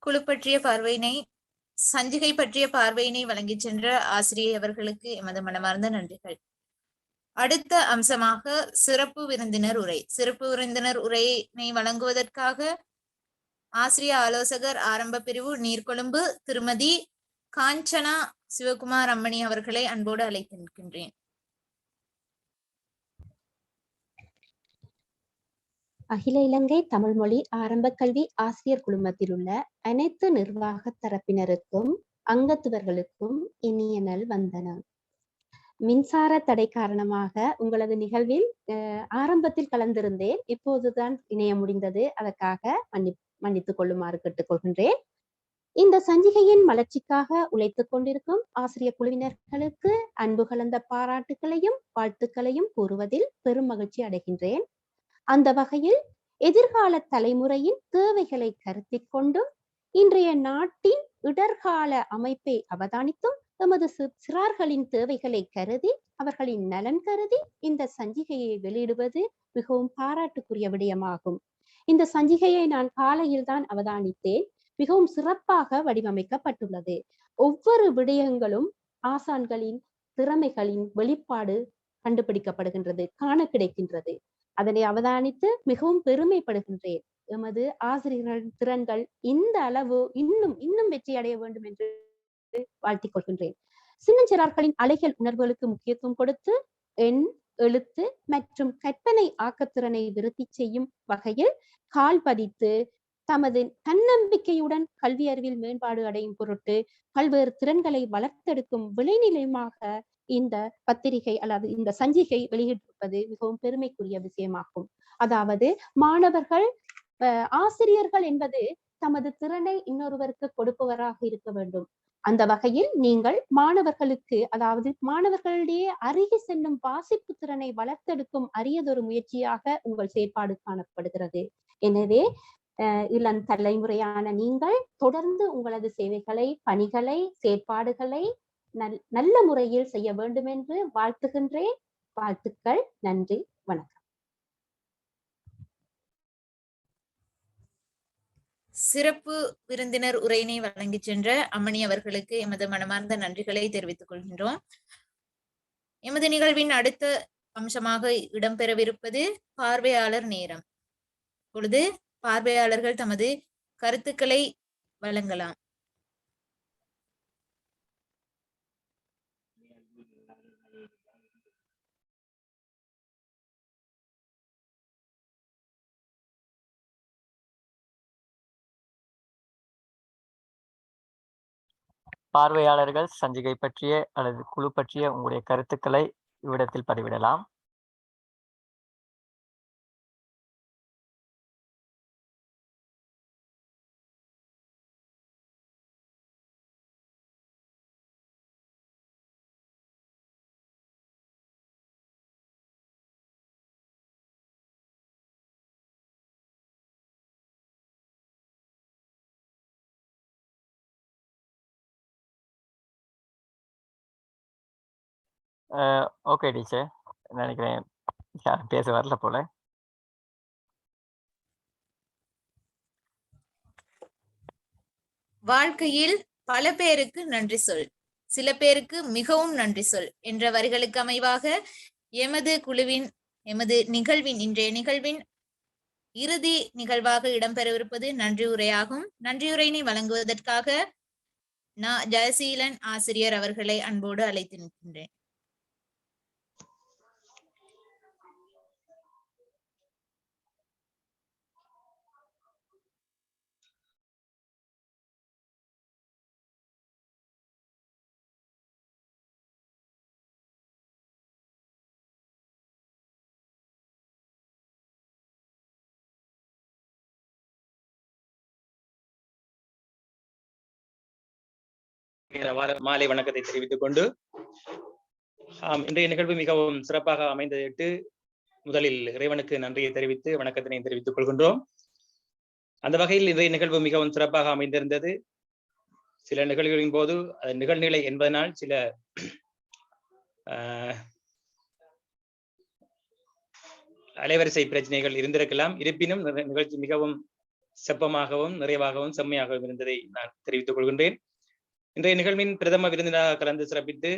குழு பற்றிய பார்வையினை சஞ்சிகை பற்றிய பார்வையினை வழங்கி சென்ற ஆசிரியை அவர்களுக்கு எமது மனமார்ந்த நன்றிகள். அடுத்த அம்சமாக சிறப்பு விருந்தினர் உரை. சிறப்பு விருந்தினர் உரையினை வழங்குவதற்காக ஆசிரிய ஆலோசகர் ஆரம்ப பிரிவு நீர்கொழும்பு திருமதி காஞ்சனா சிவகுமார் அம்மணி அவர்களை அன்போடு அழைத்து நிற்கின்றேன். அகில இலங்கை தமிழ் மொழி ஆரம்ப கல்வி ஆசிரியர் குழுமத்தில் உள்ள அனைத்து நிர்வாக தரப்பினருக்கும் அங்கத்துவர்களுக்கும் இனிய நல் வந்தனம். மின்சார தடை காரணமாக உங்களது நிகழ்வில் ஆரம்பத்தில் கலந்திருந்தேன், இப்போதுதான் இணைய முடிந்தது. அதற்காக மன்னித்துக் கொள்ளுமாறு கேட்டுக்கொள்கின்றேன். இந்த சஞ்சிகையின் வளர்ச்சிக்காக உழைத்துக் கொண்டிருக்கும் ஆசிரியர் குழுவினர்களுக்கு அன்பு கலந்த பாராட்டுகளையும் வாழ்த்துக்களையும் கூறுவதில் பெரும் மகிழ்ச்சி அடைகின்றேன். அந்த வகையில் எதிர்கால தலைமுறையின் தேவைகளை கருத்தில் கொண்டும் இன்றைய நாட்டின் இடர்கால அமைப்பை அவதானித்தும் எமது சிறார்களின் தேவைகளை கருதி அவர்களின் நலன் கருதி இந்த சஞ்சிகையை வெளியிடுவது மிகவும் பாராட்டுக்குரிய விடயமாகும். இந்த சஞ்சிகையை நான் காலையில் தான் அவதானித்தேன். மிகவும் சிறப்பாக வடிவமைக்கப்பட்டுள்ளது. ஒவ்வொரு விடயங்களும் ஆசான்களின் திறமைகளின் வெளிப்பாடு கண்டுபிடிக்கப்படுகின்றது, காண கிடைக்கின்றது. அதனை அவதானித்து மிகவும் பெருமைப்படுகின்றேன். எமது ஆசிரியர்களின் திறன்கள் இந்த அளவு இன்னும் வெற்றி அடைய வேண்டும் என்று வாழ்த்திக் கொள்கின்றேன். சின்னஞ்சிறார்களின் அலைகள் உணர்வுகளுக்கு முக்கியத்துவம் கொடுத்து எண், எழுத்து மற்றும் கற்பனை ஆக்கத்திறனை விருத்தி செய்யும் வகையில் கால் பதித்து தமது தன்னம்பிக்கையுடன் கல்வி அறிவில் மேம்பாடு அடையும் பொருட்டு பல்வேறு திறன்களை வளர்த்தெடுக்கும் விளைநிலையமாக இந்த பத்திரிகை அல்லது இந்த சஞ்சிகை வெளியிட்டிருப்பது மிகவும் பெருமைக்குரிய விஷயமாகும். அதாவது மாணவர்கள் ஆசிரியர்கள் என்பது தமது திறனை இன்னொருவருக்கு கொடுப்பவராக இருக்க வேண்டும். அந்த வகையில் நீங்கள் மாணவர்களுக்கு, அதாவது மாணவர்களிடையே அருகி செல்லும் வாசிப்பு திறனை வளர்த்தெடுக்கும் அரியதொரு முயற்சியாக உங்கள் செயற்பாடு காணப்படுகிறது. எனவே இளம் தலைமுறையான நீங்கள் தொடர்ந்து உங்களது சேவைகளை, பணிகளை, செயற்பாடுகளை நல்ல முறையில் செய்ய வேண்டும் என்று வாழ்த்துகின்றேன். வாழ்த்துக்கள். நன்றி, வணக்கம். சிறப்பு விருந்தினர் உரையினை வழங்கி சென்ற அம்மணி அவர்களுக்கு எமது மனமார்ந்த நன்றிகளை தெரிவித்துக் கொள்கின்றோம். எமது நிகழ்வின் அடுத்த அம்சமாக இடம்பெறவிருப்பது பார்வையாளர் நேரம். இப்பொழுது பார்வையாளர்கள் தமது கருத்துக்களை வழங்கலாம். பார்வையாளர்கள் சஞ்சிகை பற்றிய அல்லது குழு பற்றிய உங்களுடைய கருத்துக்களை இவ்விடத்தில் பதிவிடலாம். ஓகே டீச்சர், நினைக்கிறேன் யாரும் பேச வரல போல. வாழ்க்கையில் பல பேருக்கு நன்றி சொல், சில பேருக்கு மிகவும் நன்றி சொல் என்ற வரிகளுக்கு அமைவாக இன்றைய நிகழ்வின் இறுதி நிகழ்வாக இடம்பெறவிருப்பது நன்றி உரையாகும். நன்றியுரையினை வழங்குவதற்காக நான் ஜெயசீலன் ஆசிரியர் அவர்களை அன்போடு அழைத்து நிற்கின்றேன். மாலை வணக்கத்தை தெரிவித்துக் கொண்டு இன்றைய நிகழ்வு மிகவும் சிறப்பாக அமைந்ததிட்டு முதலில் இறைவனுக்கு நன்றியை தெரிவித்து வணக்கத்தினை தெரிவித்துக் கொள்கின்றோம். அந்த வகையில் இன்றைய நிகழ்வு மிகவும் சிறப்பாக அமைந்திருந்தது. சில நிகழ்வுகளின் போது நிகழ்நிலை என்பதனால் சில அலைவரிசை பிரச்சனைகள் இருந்திருக்கலாம். இருப்பினும் நிகழ்ச்சி மிகவும் செப்பமாகவும் நிறைவாகவும் செம்மையாகவும் இருந்ததை நான் தெரிவித்துக் கொள்கின்றேன். இன்றைய நிகழ்வின் பிரதம விருந்தினராக கலந்து சிறப்பித்து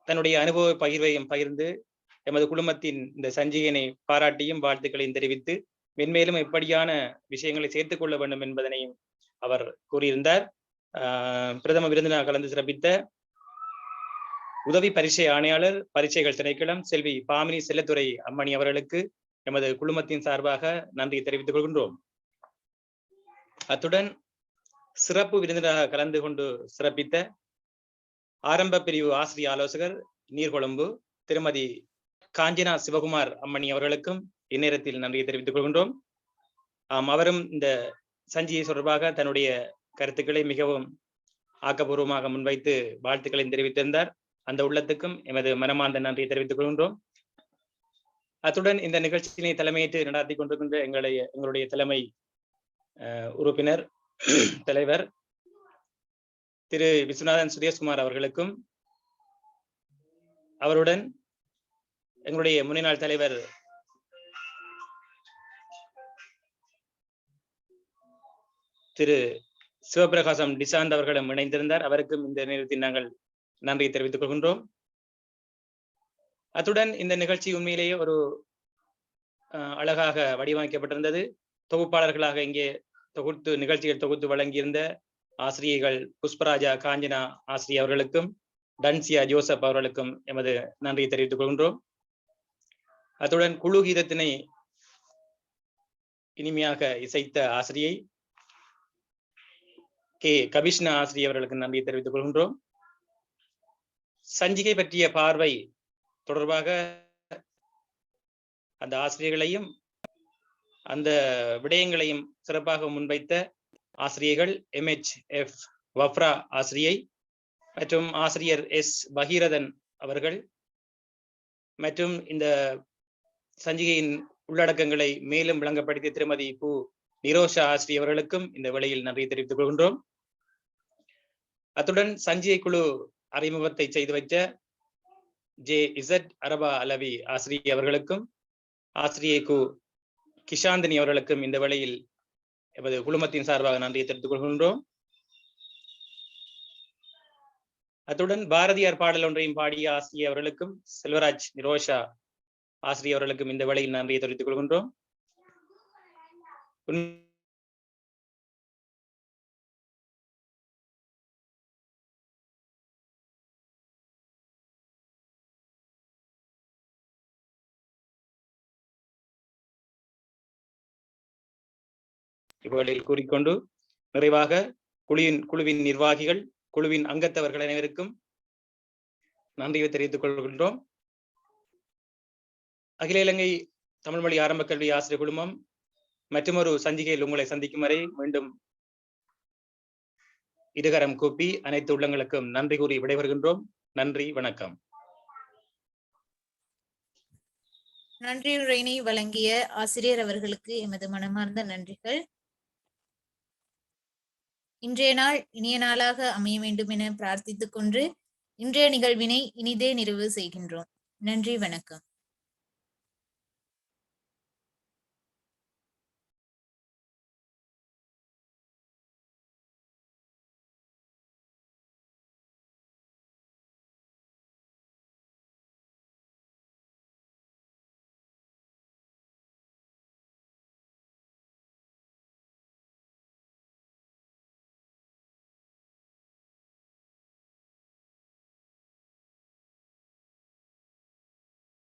தன்னுடைய அனுபவ பகிர்வையும் பகிர்ந்து எமது குழுமத்தின் இந்த சஞ்சிகையினை பாராட்டியும் வாழ்த்துக்களையும் தெரிவித்து மென்மேலும் எப்படியான விஷயங்களை சேர்த்துக் கொள்ள வேண்டும் என்பதனையும் அவர் கூறியிருந்தார். பிரதம விருந்தினராக கலந்து சிறப்பித்த உதவி பரீட்சை ஆணையாளர் பரீட்சைகள் திணைக்களம் செல்வி பாமினி செல்லத்துறை அம்மணி அவர்களுக்கு எமது குழுமத்தின் சார்பாக நன்றி தெரிவித்துக் கொள்கின்றோம். அத்துடன் சிறப்பு விருந்தினராக கலந்து கொண்டு சிறப்பித்த ஆரம்ப பிரிவு ஆசிரிய ஆலோசகர் நீர்கொழும்பு திருமதி காஞ்சனா சிவகுமார் அம்மணி அவர்களுக்கும் இந்நேரத்தில் நன்றியை தெரிவித்துக் கொள்கின்றோம். அவரும் இந்த சஞ்சிகை தொடர்பாக தன்னுடைய கருத்துக்களை மிகவும் ஆக்கப்பூர்வமாக முன்வைத்து வாழ்த்துக்களை தெரிவித்திருந்தார். அந்த உள்ளத்துக்கும் எமது மனமார்ந்த நன்றியை தெரிவித்துக் கொள்கின்றோம். அத்துடன் இந்த நிகழ்ச்சியினை தலைமையேற்று நடாத்தி கொண்டிருக்கின்ற எங்களுடைய தலைமை உறுப்பினர் தலைவர் திரு விஸ்வநாதன் சுரேஷ்குமார் அவர்களுக்கும், அவருடன் எங்களுடைய முன்னாள் தலைவர் திரு சிவபிரகாசம் டிசாந்த் அவர்களும் இணைந்திருந்தார். அவருக்கும் இந்த நேரத்தில் நாங்கள் நன்றியை தெரிவித்துக் கொள்கின்றோம். அத்துடன் இந்த நிகழ்ச்சி உண்மையிலேயே ஒரு அழகாக வடிவமைக்கப்பட்டிருந்தது. தொகுப்பாளர்களாக இங்கே நிகழ்ச்சிகள் தொகுத்து வழங்கியிருந்த ஆசிரியர்கள் புஷ்பராஜா காஞ்சனா ஆசிரியர் அவர்களுக்கும் டன்சியா ஜோசப் அவர்களுக்கும் எமது நன்றியை தெரிவித்துக் கொள்கின்றோம். அத்துடன் குழு கீதத்தினை இனிமையாக இசைத்த ஆசிரியை கே கபிஷ்ணா ஆசிரியர் அவர்களுக்கு நன்றியை தெரிவித்துக் கொள்கின்றோம். சஞ்சிகை பற்றிய பார்வை தொடர்பாக அந்த ஆசிரியர்களையும் அந்த விடயங்களையும் சிறப்பாக முன்வைத்த ஆசிரியர்கள் MHF வஃப்ரா ஆசிரியை மற்றும் ஆசிரியர் S பகீரதன் அவர்கள் மற்றும் இந்த சஞ்சிகையின் உள்ளடக்கங்களை மேலும் விளங்கப்படுத்திய திருமதி பு நிரோஷா ஆசிரியர் அவர்களுக்கும் இந்த வேளையில் நன்றி தெரிவித்துக் கொள்கின்றோம். அத்துடன் சஞ்சிகை குழு அறிமுகத்தை செய்து வைத்த JZ அரபா அலவி ஆசிரியர் அவர்களுக்கும் ஆசிரியை கு கிஷாந்தினி அவர்களுக்கும் இந்த வேளையில் எமது குழுமத்தின் சார்பாக நன்றியை தெரிவித்துக் கொள்கின்றோம். அத்துடன் பாரதியார் பாடல் ஒன்றையும் பாடிய ஆசிரியர் அவர்களுக்கும் செல்வராஜ் நிரோஷா ஆசிரியர் அவர்களுக்கும் இந்த வேளையில் நன்றியை தெரிவித்துக் கொள்கின்றோம். இவ்வேளையில் கூறிக்கொண்டு நிறைவாக குழுவின் நிர்வாகிகள் குழுவின் அங்கத்தவர்கள் அனைவருக்கும் நன்றியை தெரிவித்துக் கொள்கின்றோம். அகில இலங்கை தமிழ் மொழி ஆரம்ப கல்வி ஆசிரியர் குழுமம் மற்றொரு சஞ்சிகையில் உங்களை சந்திக்கும் வரை மீண்டும் இருகரம் கூப்பி அனைத்து உள்ளங்களுக்கும் நன்றி கூறி விடைபெறுகின்றோம். நன்றி, வணக்கம். நன்றியுரையினை வழங்கிய ஆசிரியர் அவர்களுக்கு எமது மனமார்ந்த நன்றிகள். இன்றைய நாள் இனிய நாளாக அமைய வேண்டும் என பிரார்த்தித்துக் கொண்டு இன்றைய நிகழ்வினை இனிதே நிறைவு செய்கின்றோம். நன்றி, வணக்கம்.